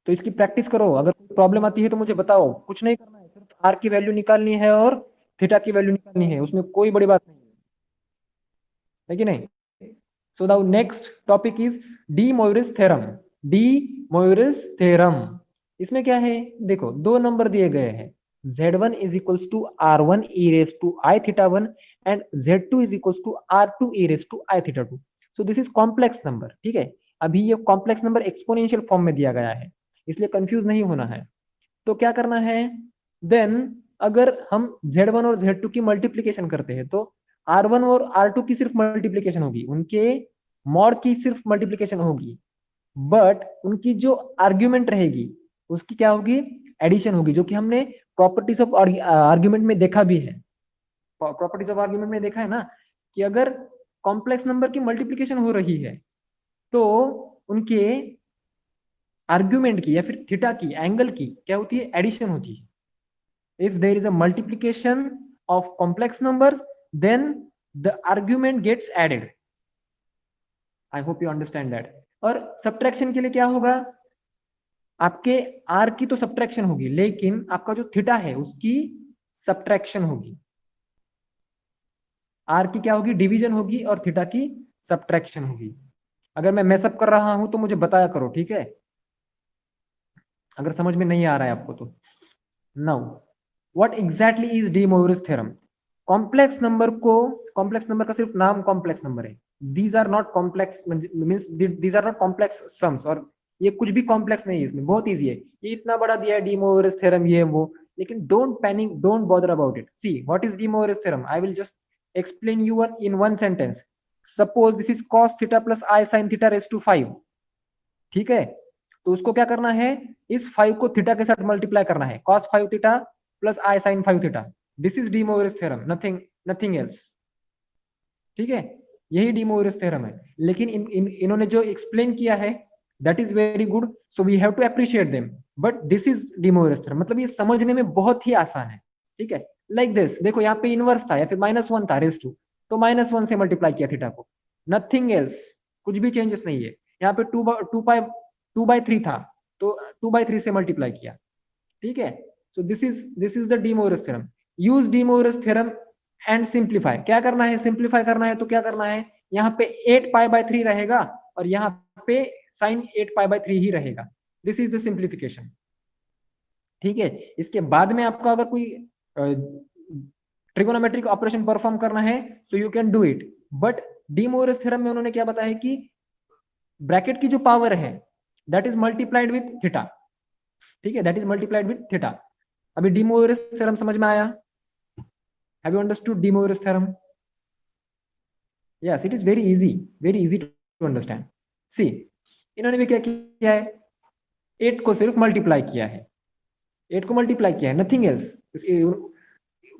तो इसकी प्रैक्टिस करो, अगर प्रॉब्लम आती है तो मुझे बताओ। कुछ नहीं करना है, सिर्फ आर की वैल्यू निकालनी है और थीटा की वैल्यू निकालनी है, उसमें कोई बड़ी बात नहीं है कि नहीं? So the next topic is de Moivre's theorem. De Moivre's theorem, इसमें क्या है? देखो, दो नंबर दिए गए हैं। z1 is equals to r1 e raise to i theta 1 and z2 is equals to r2 e raise to i theta 2। So this is complex number. ठीक है, अभी ये कॉम्प्लेक्स नंबर एक्सपोनेंशियल फॉर्म में दिया गया है, इसलिए कंफ्यूज नहीं होना है। तो क्या करना है देन? अगर हम z1 और z2 की मल्टीप्लीकेशन करते हैं तो r1 और r2 की सिर्फ मल्टीप्लीकेशन होगी, उनके मॉड की सिर्फ मल्टीप्लीकेशन होगी, बट उनकी जो आर्ग्यूमेंट रहेगी उसकी क्या होगी? एडिशन होगी, जो कि हमने प्रॉपर्टीज ऑफ आर्ग्यूमेंट में देखा भी है। प्रॉपर्टीज ऑफ आर्ग्यूमेंट में देखा है ना कि अगर कॉम्प्लेक्स नंबर की मल्टीप्लीकेशन हो रही है तो उनके आर्ग्यूमेंट की या फिर थीटा की, एंगल की क्या होती है? एडिशन होती है। If there is a multiplication of complex numbers then the argument gets added. I hope you understand that. और सब्ट्रैक्शन के लिए क्या होगा? आपके आर की तो सब्ट्रैक्शन होगी, लेकिन आपका जो थीटा है उसकी सब्ट्रैक्शन होगी। आर की क्या होगी? डिवीजन होगी, और थीटा की सब्ट्रैक्शन होगी। अगर मैं मैसअप कर रहा हूं तो मुझे बताया करो, ठीक है? अगर समझ में नहीं आ रहा है आपको तो। Now what exactly is de Moivre's theorem? Complex number को, कॉम्प्लेक्स नंबर का सिर्फ नाम कॉम्प्लेक्स नंबर है। These are not complex, means these are not complex sums. और ये कुछ भी कॉम्प्लेक्स नहीं है, इसमें बहुत इजी है। ये इतना बड़ा दिया है डी मोइरिस थ्योरम, ये वो, लेकिन don't panic, don't bother about it. See what is de Moivre's theorem, I will just explain you one in one sentence। suppose this is cos theta plus I sin theta raised to 5। ठीक है, तो उसको क्या करना है? इस 5 को theta के साथ मल्टीप्लाई करना है। cos 5 theta plus I sin 5 theta. This is de Moivre's theorem, nothing else. ठीक है, यही डी मोइरिस थ्योरम है। लेकिन इन्होंने जो एक्सप्लेन किया है that is very good, so we have to appreciate them. But this is de Moivre's theorem, मतलब ये समझने में बहुत ही आसान है। ठीक है, लाइक दिस। देखो, यहाँ पे इनवर्स था या फिर -1 था रेस टू, तो -1 से मल्टीप्लाई किया थीटा को, नथिंग एल्स। कुछ भी चेंजेस नहीं है। यहाँ पे 2/3 था, तो 2/3 से मल्टीप्लाई किया। ठीक है, so this is the de Moivre's theorem. Use de Moivre's theorem and simplify. क्या करना है? सिंप्लीफाई करना है तो क्या करना है? यहाँ पे 8π/3 रहेगा और यहाँ पे साइन 8π/3 ही रहेगा। This is the simplification. ठीक है, इसके बाद में आपका अगर कोई ट्रिगोनोमेट्रिक ऑपरेशन परफॉर्म करना है so you can do it. But de Moivre's theorem में उन्होंने क्या बताया कि ब्रैकेट की जो पावर है that is multiplied with theta. ठीक है, that is multiplied with theta. अभी डी मोइरिस थ्योरम समझ में आया? Have you understood de Moivre's theorem? Yes, it is very easy to understand. See, इन्होंने भी क्या किया है, 8 को सिर्फ मल्टीप्लाई किया है, 8 को मल्टीप्लाई किया है, नथिंग एल्स,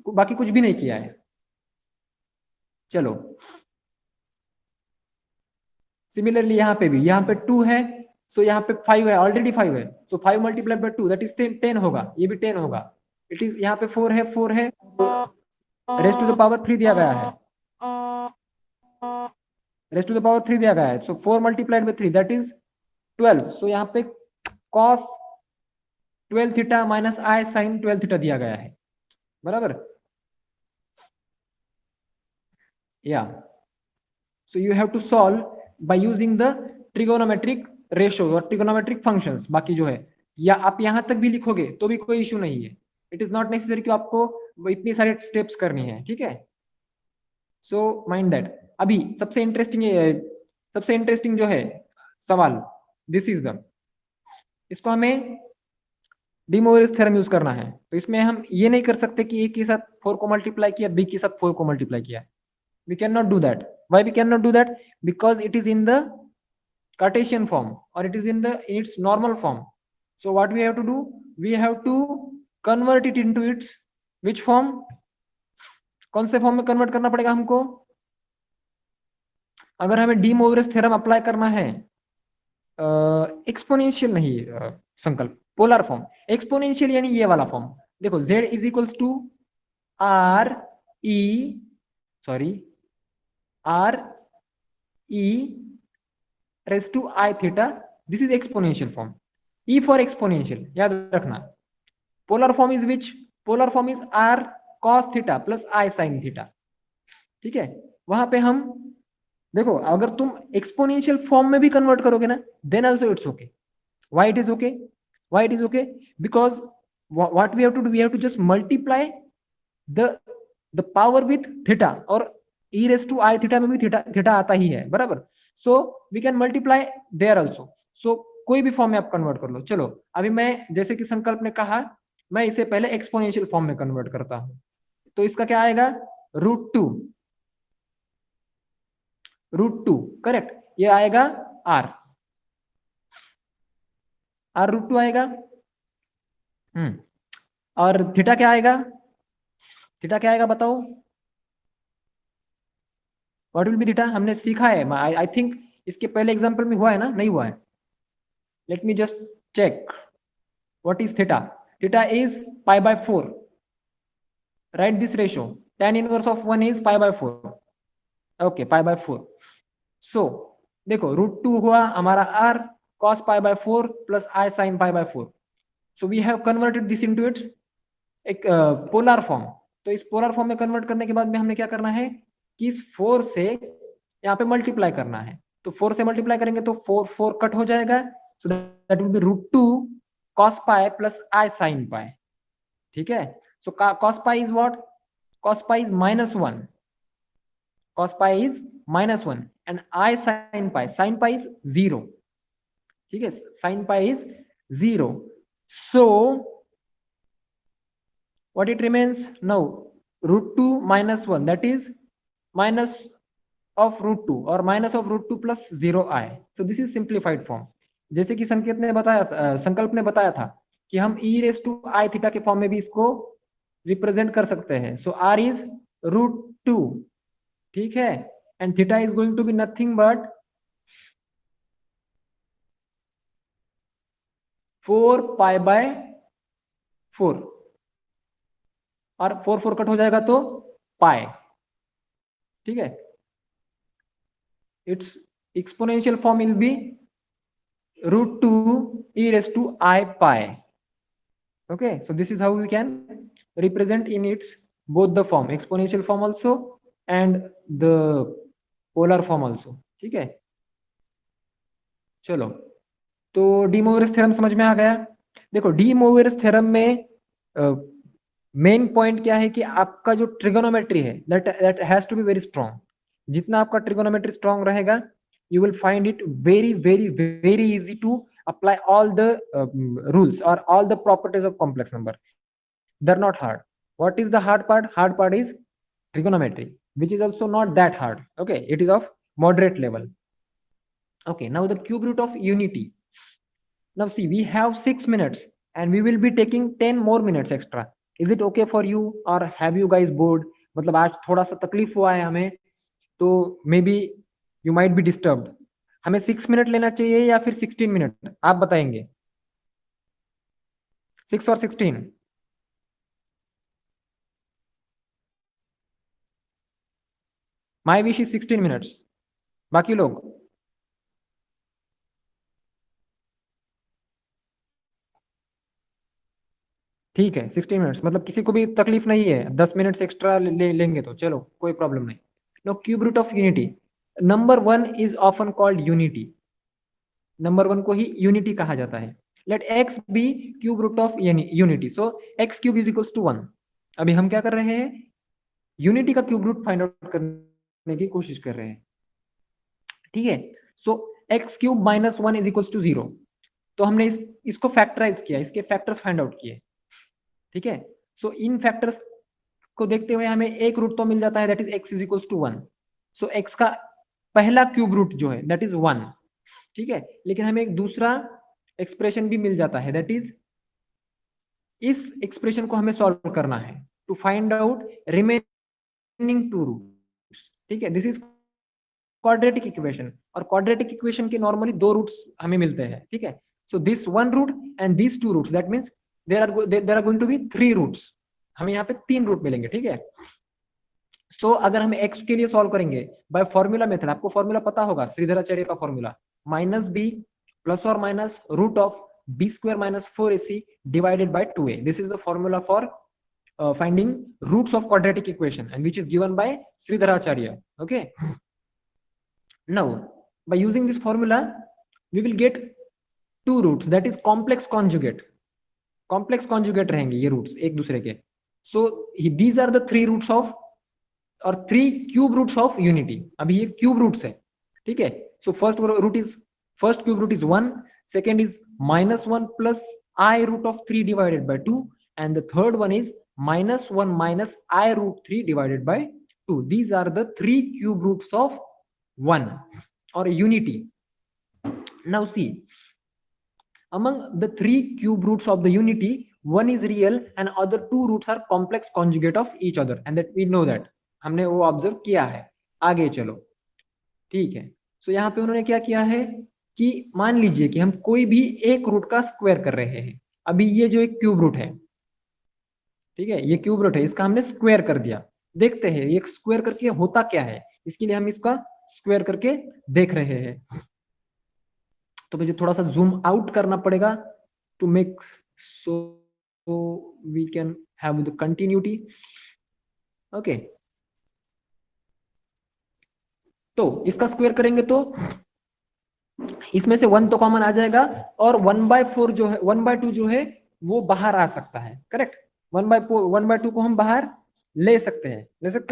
बाकी कुछ भी नहीं किया है. चलो, सिमिलरली यहाँ पे भी, यहाँ पे 2 है, सो यहाँ पे 5 है, ऑलरेडी 5 है, सो 5 मल्टीप्लाइड बाय 2 दैट इज 10 होगा, ये भी 10 होगा. इट इज, यहाँ पे 4 है, 4 है, रेस्ट टू द पावर 3 दिया गया है, रेस्ट टू द पावर 3 दिया गया है, सो 4 मल्टीप्लाइड बाय 3 दैट इज 12. सो यहाँ पे cos 12 थीटा माइनस आई साइन 12 थीटा दिया गया है, बराबर. या, so you have to solve by using the trigonometric ratio और trigonometric functions. बाकी जो है, या आप यहां तक भी लिखोगे तो भी कोई इशू नहीं है. इट इज नॉट नेसेसरी कि आपको इतनी सारे स्टेप्स करनी है, ठीक है. So mind that. अभी सबसे इंटरेस्टिंग जो है सवाल, दिस इज द, इसको हमें डी मोवरेज थ्योरम यूज करना है. तो इसमें हम ये नहीं कर सकते कि ए के साथ 4 को मल्टीप्लाई किया, बी के साथ 4 को मल्टीप्लाई किया. We cannot do that. Why we cannot do that? Because it is in the Cartesian form, or it is in its normal form. So what we have to do? We have to convert it into its which form? कौन से form में convert करना पड़ेगा हमको? अगर हमें D Moivre's theorem apply करना है, एक्सपोनेंशियल नहीं, संकल्प पोलर फॉर्म. एक्सपोनेंशियल यानी ये वाला फॉर्म. देखो, z is equals to r e, sorry, r e raised to I theta. This is exponential form. E for exponential, याद रखना. polar form is which? polar form is r cos theta plus I sin theta. ठीक है. वहां पे हम देखो, अगर तुम एक्सपोनेंशियल फॉर्म में भी कन्वर्ट करोगे ना, then also it's okay. Why it is okay? Why it is okay? Because what we have to do, we have to just multiply the power with theta, और e raise to i theta में भी theta आता ही है, बराबर. So we can multiply there also. So कोई भी form में आप कन्वर्ट कर लो. चलो, अभी मैं, जैसे कि संकल्प ने कहा, मैं इसे पहले एक्सपोनेंशियल फॉर्म में कन्वर्ट करता हूं. तो इसका क्या आएगा? Root two, correct. ये आएगा r रूट टू आएगा. और थीटा क्या आएगा? थीटा क्या आएगा बताओ? What will be theta? हमने सीखा है, आई थिंक इसके पहले एग्जांपल में हुआ है ना? नहीं हुआ है. Let me just check. What is theta? Theta is pi by 4. Right this ratio. tan inverse of 1 is pi by 4. Okay, pi by 4. So देखो, रूट टू हुआ हमारा r cos pi by 4 plus I sin pi by 4. So we have converted this into its एक polar फॉर्म. तो इस polar form में convert करने के बाद में हमने क्या करना है कि इस 4 से यहाँ पे मल्टीप्लाई करना है. तो 4 से मल्टीप्लाई करेंगे तो 4 कट हो जाएगा. So that will be root two cos pi plus I sin pi. ठीक है. So cos pi is what? cos pi is -1. cos pi is -1 and I sin pi is 0. ठीक है, sin पाई इज 0. सो what it remains now? root 2 minus 1, that is minus of root 2 or minus of root 2 plus 0i. so this is simplified form. जैसे कि संकेत ने बताया, संकल्प ने बताया था कि हम e raise to i theta के फॉर्म में भी इसको रिप्रेजेंट कर सकते हैं. So r is root 2. ठीक है. And theta is going to be nothing but 4 pi by 4, और 4 कट हो जाएगा तो पाई. ठीक है. It's exponential form will be root 2 e raised to I pi. Okay, so this is how we can represent in its both the form, exponential form also and the polar form also. ठीक है. चलो, तो D Moivre's theorem समझ में आ गया. देखो, de Moivre's theorem में मेन पॉइंट क्या है कि आपका जो ट्रिगोनोमेट्री है that has to be very strong. जितना आपका ट्रिगोनोमेट्री स्ट्रांग रहेगा, you will find it very easy to apply all the rules or all the properties of complex number. They're not hard. What is the hard part? Hard part is trigonometry. which is also not that hard. Okay, it is of moderate level. Okay, now the cube root of unity. Now see, we have 6 minutes and we will be taking 10 more minutes extra. Is it okay for you or have you guys bored? मतलब आज थोड़ा सा तकलीफ हुआ है हमें, तो may be you might be disturbed. हमें 6 मिनट लेना चाहिए या फिर 16 मिनट, आप बताएंगे. 6 और 16. My wish is 16 minutes. बाकी लोग ठीक है. 16 मिनट्स मतलब किसी को भी तकलीफ नहीं है, 10 मिनट्स एक्स्ट्रा लेंगे तो चलो, कोई प्रॉब्लम नहीं. No, cube root of unity. Number one is often called unity. Number one को ही यूनिटी कहा जाता है. Let x be cube root of unity. So x cube is equals to 1. अभी हम क्या कर रहे हैं, यूनिटी का क्यूब रूट फाइंड आउट करने की कोशिश कर रहे हैं. ठीक है. So x cube minus 1 is equals to 0. तो हमने इसको फैक्टराइज किया, इसके फैक्टर्स फाइंड आउट किए. ठीक है. सो इन फैक्टर्स को देखते हुए हमें एक रूट तो मिल जाता है, that is x is equals to 1. So x का पहला क्यूब रूट जो है दैट इज 1. ठीक है. लेकिन हमें एक दूसरा एक्सप्रेशन भी मिल जाता है, दैट इज इस एक्सप्रेशन को हमें सॉल्व करना है to find out remaining two roots. ठीक है. दिस इज क्वाड्रेटिक इक्वेशन, और क्वाड्रेटिक इक्वेशन के नॉर्मली दो रूट्स हमें मिलते हैं. ठीक है. So this one root and this two roots, that means there are going to be 3 roots. हमें यहाँ पे 3 रूट मिलेंगे. ठीक है. सो अगर हम x के लिए सॉल्व करेंगे बाय फॉर्मूला मेथड, आपको फॉर्मूला पता होगा, श्रीधराचार्य का फॉर्मूला, माइनस बी प्लस और minus root of b square minus 4ac divided by 2a. This is the formula for finding roots of quadratic equation and which is given by Sridharacharya. Okay. Now by using this formula we will get two roots, that is complex conjugate. Complex conjugate रहेंगे ये roots एक दूसरे के. So these are the 3 roots of और 3 cube roots of unity. अभी ये cube roots है. ठीक है. So first cube root is 1, second is minus 1 plus i root of 3 divided by 2, and the third one is minus 1 minus i root 3 divided by 2. These are the 3 cube roots of 1 और unity. Now see, among the 3 cube roots of the unity, one is real and other 2 roots are complex conjugate of each other, and that we know that. हमने वो observe किया है. आगे चलो. ठीक है. सो यहाँ पे उन्होंने क्या किया है कि मान लीजिए कि हम कोई भी एक रूट का स्क्वायर कर रहे हैं. अभी ये जो एक क्यूब रूट है, ठीक है, ये क्यूब रूट है, इसका हमने स्क्वायर कर दिया. देखते हैं ये स्क्वायर करके होता क्या है. इसके लिए हम इसका स्क्वायर करके देख रहे हैं. तो मुझे थोड़ा सा जूम आउट करना पड़ेगा to make so we can have the continuity. Okay. तो इसका स्क्वायर करेंगे तो इसमें से 1 तो कॉमन आ जाएगा और 1/4 जो है, 1/2 जो है वो बाहर आ सकता है. करेक्ट. 1/2 को हम बाहर ले सकते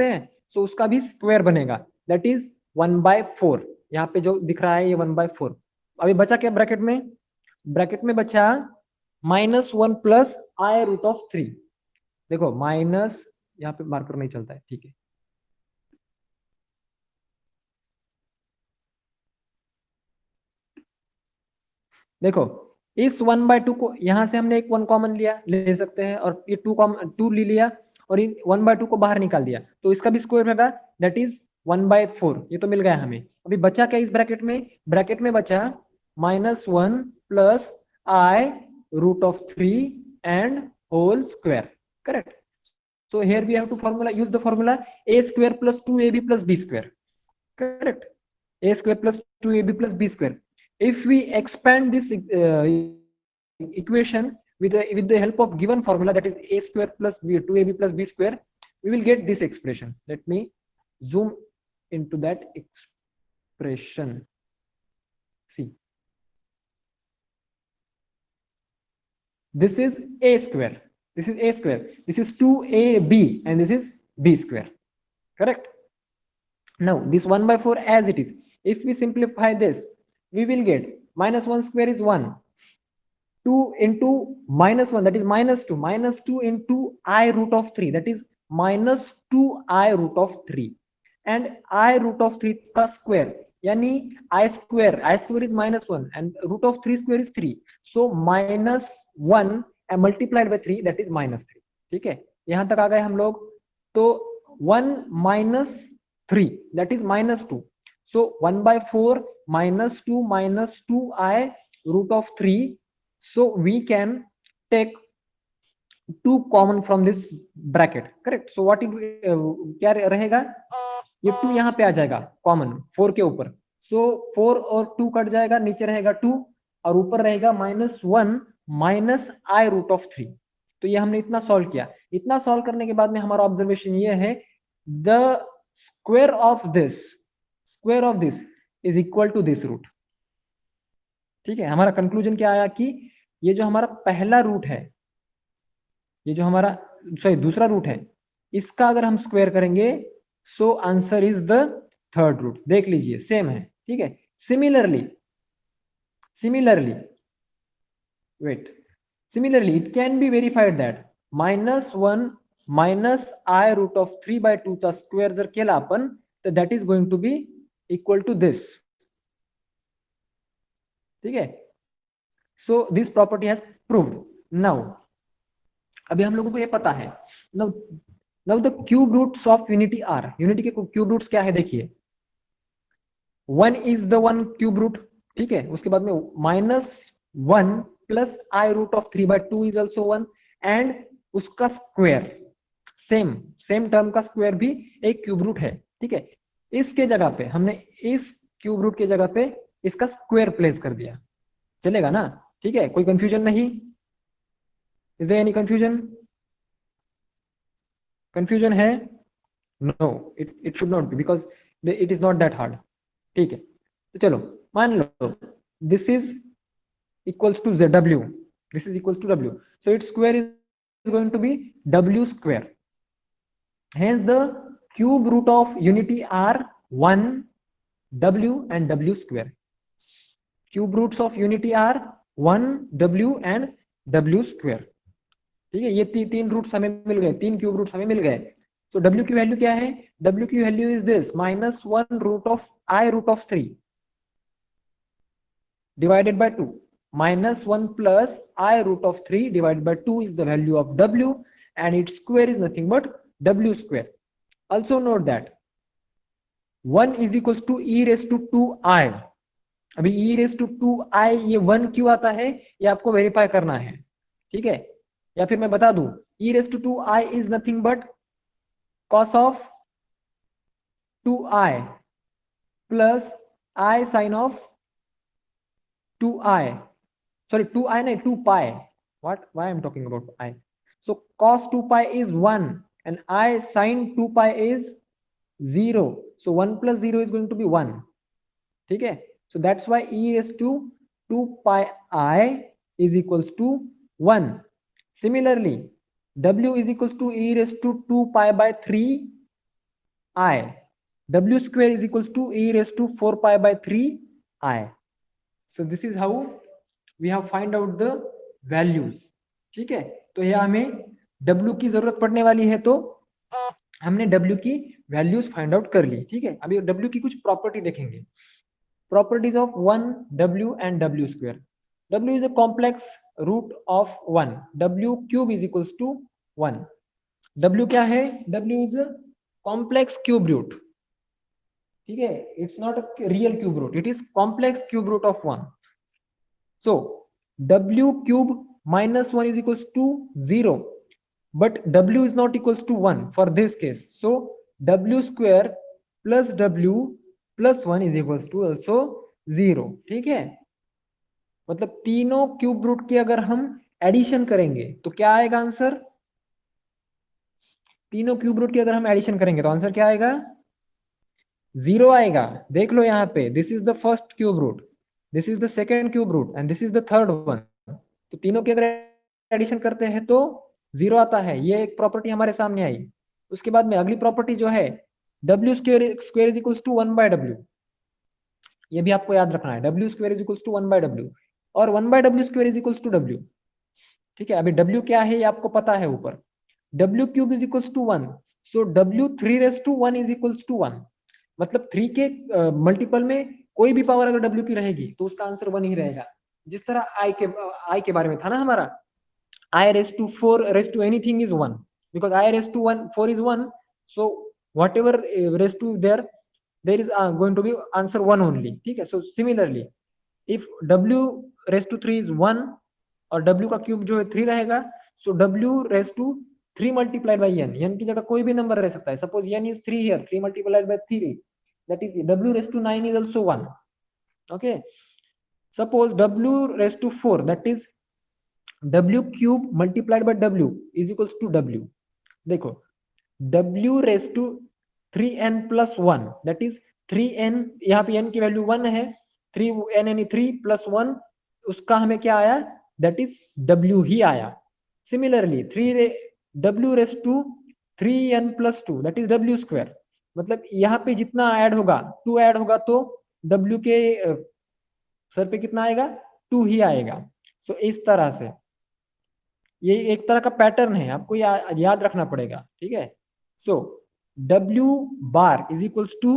हैं. सो उसका भी स्क्वायर बनेगा, दैट इज 1/4. यहाँ पे जो दिख रहा है ये 1/4. अभी बचा क्या ब्रैकेट में? ब्रैकेट में बचा -1 प्लस आई रूट ऑफ 3. देखो माइनस, यहाँ पे मार्कर नहीं चलता है. ठीक है. देखो इस 1/2 को यहाँ से हमने एक 1 कॉमन लिया, ले सकते हैं, और ये 2 ले लिया और इन 1/2 को बाहर निकाल दिया, तो इसका भी स्क्वायर होगा, दैट इज 1/4. ये तो मिल गया हमें. अभी बचा क्या इस ब्रैकेट में? ब्रैकेट में बचा -1 plus i root of 3 and whole square. Correct. So here we have to use the formula a square plus 2ab plus b square. Correct. A square plus 2ab plus b square. If we expand this equation with the help of given formula, that is a square plus 2ab plus b square, we will get this expression. Let me zoom into that expression. See, this is a square, this is a square, this is 2ab and this is b square. Correct. Now this 1/4 as it is, if we simplify this, we will get -1 square is 1, 2 into -1, that is -2 into I root of 3, that is -2 I root of 3. And i root of 3 का square, यानी i square is -1 and root of 3 square is 3, so -1 multiplied by 3 that is -3। ठीक है, यहां तक आ गए हम लोग। तो 1 minus 3 that is -2, so 1/4 -2 -2i root of 3, so we can take 2 common from this bracket, correct? so what it क्या रहेगा, ये 2 यहाँ पे आ जाएगा कॉमन 4 के ऊपर, सो 4 और 2 कट जाएगा, नीचे रहेगा 2 और ऊपर रहेगा -1 माइनस आई रूट ऑफ 3। तो ये हमने इतना सॉल्व किया। इतना सॉल्व करने के बाद में हमारा ऑब्जर्वेशन ये है, the square of this is equal to this root. ठीक है, हमारा कंक्लूजन क्या आया कि ये जो हमारा पहला रूट है, ये जो हमारा सॉरी दूसरा रूट है, इसका अगर हम स्क्वायर करेंगे so answer is the third root. देख लीजिए सेम है। ठीक है, similarly it can be verified that -1 minus I root of 3/2 चा स्क्वेअर जर केला आपण तर that is going to be equal to this। ठीक है, so this property has proved। now अभी हम लोगों को ये पता है, now the cube roots of unity are, unity के cube roots क्या है देखिए, 1 is the one cube root। ठीक है, उसके बाद में -1 plus i root of 3/2 is also 1 and उसका स्क्वायर सेम टर्म का स्क्वायर भी एक क्यूब रूट है। ठीक है, इसके जगह पे हमने इस क्यूब रूट के जगह पे इसका स्क्वायर प्लेस कर दिया, चलेगा ना? ठीक है, कोई कंफ्यूजन नहीं? इज देयर एनी कंफ्यूजन है? No, it should not be because it is not that hard. ठीक है, तो चलो मान लो this is equals to w, this is equals to w, so its square is going to be w square, hence the cube root of unity are 1 w and w square। cube roots of unity are 1 w and w square। ठीक है, ये तीन roots हमें मिल गए, 3 cube roots हमें मिल गए। तो w की वैल्यू क्या है? w की value is this -1 root of i root of 3 divided by 2, -1 plus I root of 3 divided by 2 is the value of w and its square is nothing but w square। also note that 1 is equals to e raised to 2i। अभी e raised to 2i ये 1 क्यों आता है ये आपको verify करना है। ठीक है, या फिर मैं बता दूं e raised to 2i is nothing but cos of 2i plus I sin of 2i, sorry 2i nahi 2 pi, why I'm talking about I, so cos 2 pi is 1 and I sin 2 pi is 0, so 1 plus 0 is going to be 1। ठीक है, so that's why e raised to 2 pi I is equals to 1। similarly w is equals to e raised to 2 pi by 3 I, w square is equals to e raised to 4 pi by 3 I। so this is how we have find out the values। ठीक है, तो यह हमें w की जरूरत पड़ने वाली है, तो हमने w की वैल्यूज फाइंड आउट कर ली। ठीक है, अभी w की कुछ प्रॉपर्टी देखेंगे। Properties of 1 w and w square. w is a complex root of 1, w cube is equals to 1। w क्या है? w is a complex cube root. ठीक है, it's not a real cube root, it is complex cube root of 1। so w cube -1 is equals to 0, but w is not equals to 1 for this case, so w square plus w plus 1 is equals to also 0। ठीक है, मतलब तीनों cube root की अगर हम addition करेंगे तो क्या आएगा आंसर? तीनों क्यूब रूट की अगर हम एडिशन करेंगे तो आंसर क्या आएगा? 0 आएगा। देख लो यहाँ पे, this is the first cube root, this is the second cube root and this is the third one. तो तीनों की अगर एडिशन करते हैं तो 0 आता है, ये एक प्रॉपर्टी हमारे सामने आई। उसके बाद में अगली प्रॉपर्टी जो है w square is equals to 1/w, ये भी आपको याद रखना है, w square is equals to 1/w और 1/w square is equals to w। ठीक है, अभी w क्या है ये आपको पता है ऊपर, w cube is equals to 1, so w 3 raised to 1 is equals to 1। मतलब 3 के मल्टीपल में कोई भी पावर अगर W की रहेगी तो उसका आंसर 1 ही रहेगा। जिस तरह I के बारे में था ना हमारा, I raised to 4 raised to anything is 1, because I raised to 1 4 is 1, so whatever raised to there is going to be answer 1 only, ठीक है। So similarly if W raised to 3 is 1 और W का cube जो है 3 रहेगा, so W raised to 3 multiplied by n की जगह कोई भी नंबर रह सकता है। Suppose n is 3 here, 3 multiplied by 3, that is W raised to 9 is also 1, okay। Suppose W raised to 4, that is W cube multiplied by W is equals to W। देखो W raised to 3n plus 1, that is 3n, यहाँ पे n की value 1 है, 3n यानी 3 plus 1, उसका हमें क्या आया, that is W ही आया। Similarly 3 W raised to 3n plus 2, that is W square, मतलब यहाँ पे जितना ऐड होगा 2 ऐड होगा तो W के सर पे कितना आएगा, 2 ही आएगा। सो इस तरह से ये एक तरह का पैटर्न है, आपको याद रखना पड़ेगा, ठीक है। So W bar is equals to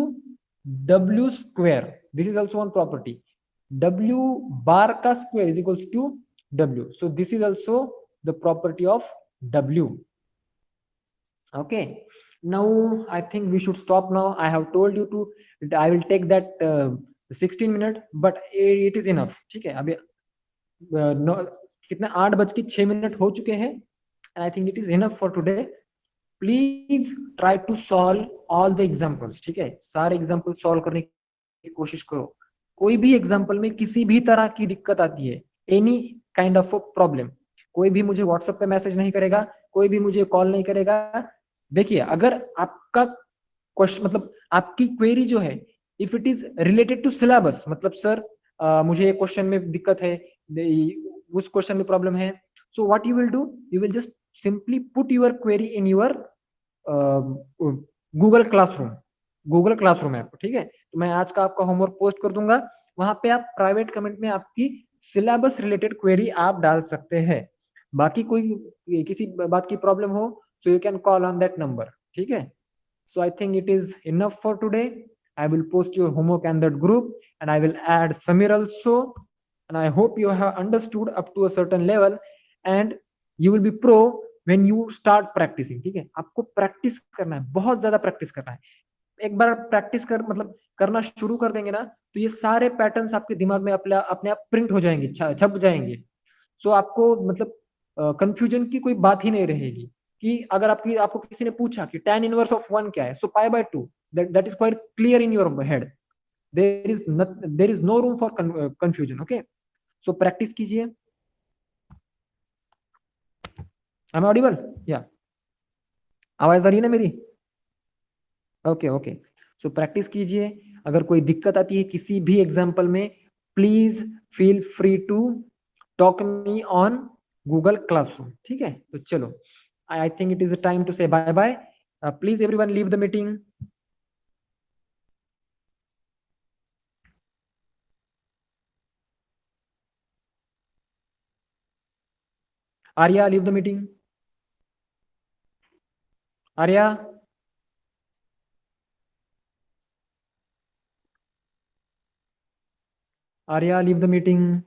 W square, this is also one property. W bar का square is equals to W, so this is also the property of W। Okay, now I think we should stop now. I have told you to, I will take that 16 minute, but it is enough, ठीक है। अभी कितना 8:06 हो चुके हैं, and I think it is enough for today। Please try to solve all the examples, ठीक है। सारे एग्जाम्पल सॉल्व करने की कोशिश करो। कोई भी एग्जाम्पल में किसी भी तरह की दिक्कत आती है, एनी काइंड ऑफ प्रॉब्लम, कोई भी मुझे व्हाट्सएप पे मैसेज नहीं करेगा, कोई भी मुझे कॉल नहीं करेगा। देखिए अगर आपका क्वेश्चन मतलब आपकी क्वेरी जो है, if it is related to syllabus, मतलब सर मुझे क्वेश्चन में दिक्कत है, उस क्वेश्चन में प्रॉब्लम है, so what you will do, you will just simply put your query in your Google classroom app, ठीक है। तो मैं आज का आपका होमवर्क पोस्ट कर दूंगा, वहां पे आप प्राइवेट कमेंट में आपकी सिलेबस रिलेटेड क्वेरी आप डाल सकते हैं। बाकी कोई किसी बात की प्रॉब्लम हो so you can call on that number, ठीक है। So I think it is enough for today। I will post your homework in that group and I will add Samir also, and I hope you have understood up to a certain level and you will be pro when you start practicing, ठीक है। आपको practice करना है, बहुत ज्यादा practice करना है। एक बार प्रैक्टिस कर मतलब करना शुरू कर देंगे ना, तो ये सारे पैटर्न्स आपके दिमाग में अपने अपने आप प्रिंट हो जाएंगे, छप जाएंगे। सो आपको मतलब कंफ्यूजन की कोई बात ही नहीं रहेगी कि अगर आपको किसी ने पूछा कि tan इनवर्स ऑफ 1 क्या है, so pi by 2, that is quite clear in your head, there is no room for confusion, okay. So practice कीजिए। आई एम ऑडिबल, या आवाज आ रही है ना मेरी? Okay okay. सो प्रैक्टिस कीजिए। अगर कोई दिक्कत आती है किसी भी एग्जाम्पल में, please feel free to talk me on Google classroom, ठीक है। तो चलो, I think it is time to say bye bye. Please everyone leave the meeting. Arya leave the meeting. Arya, Arya leave the meeting.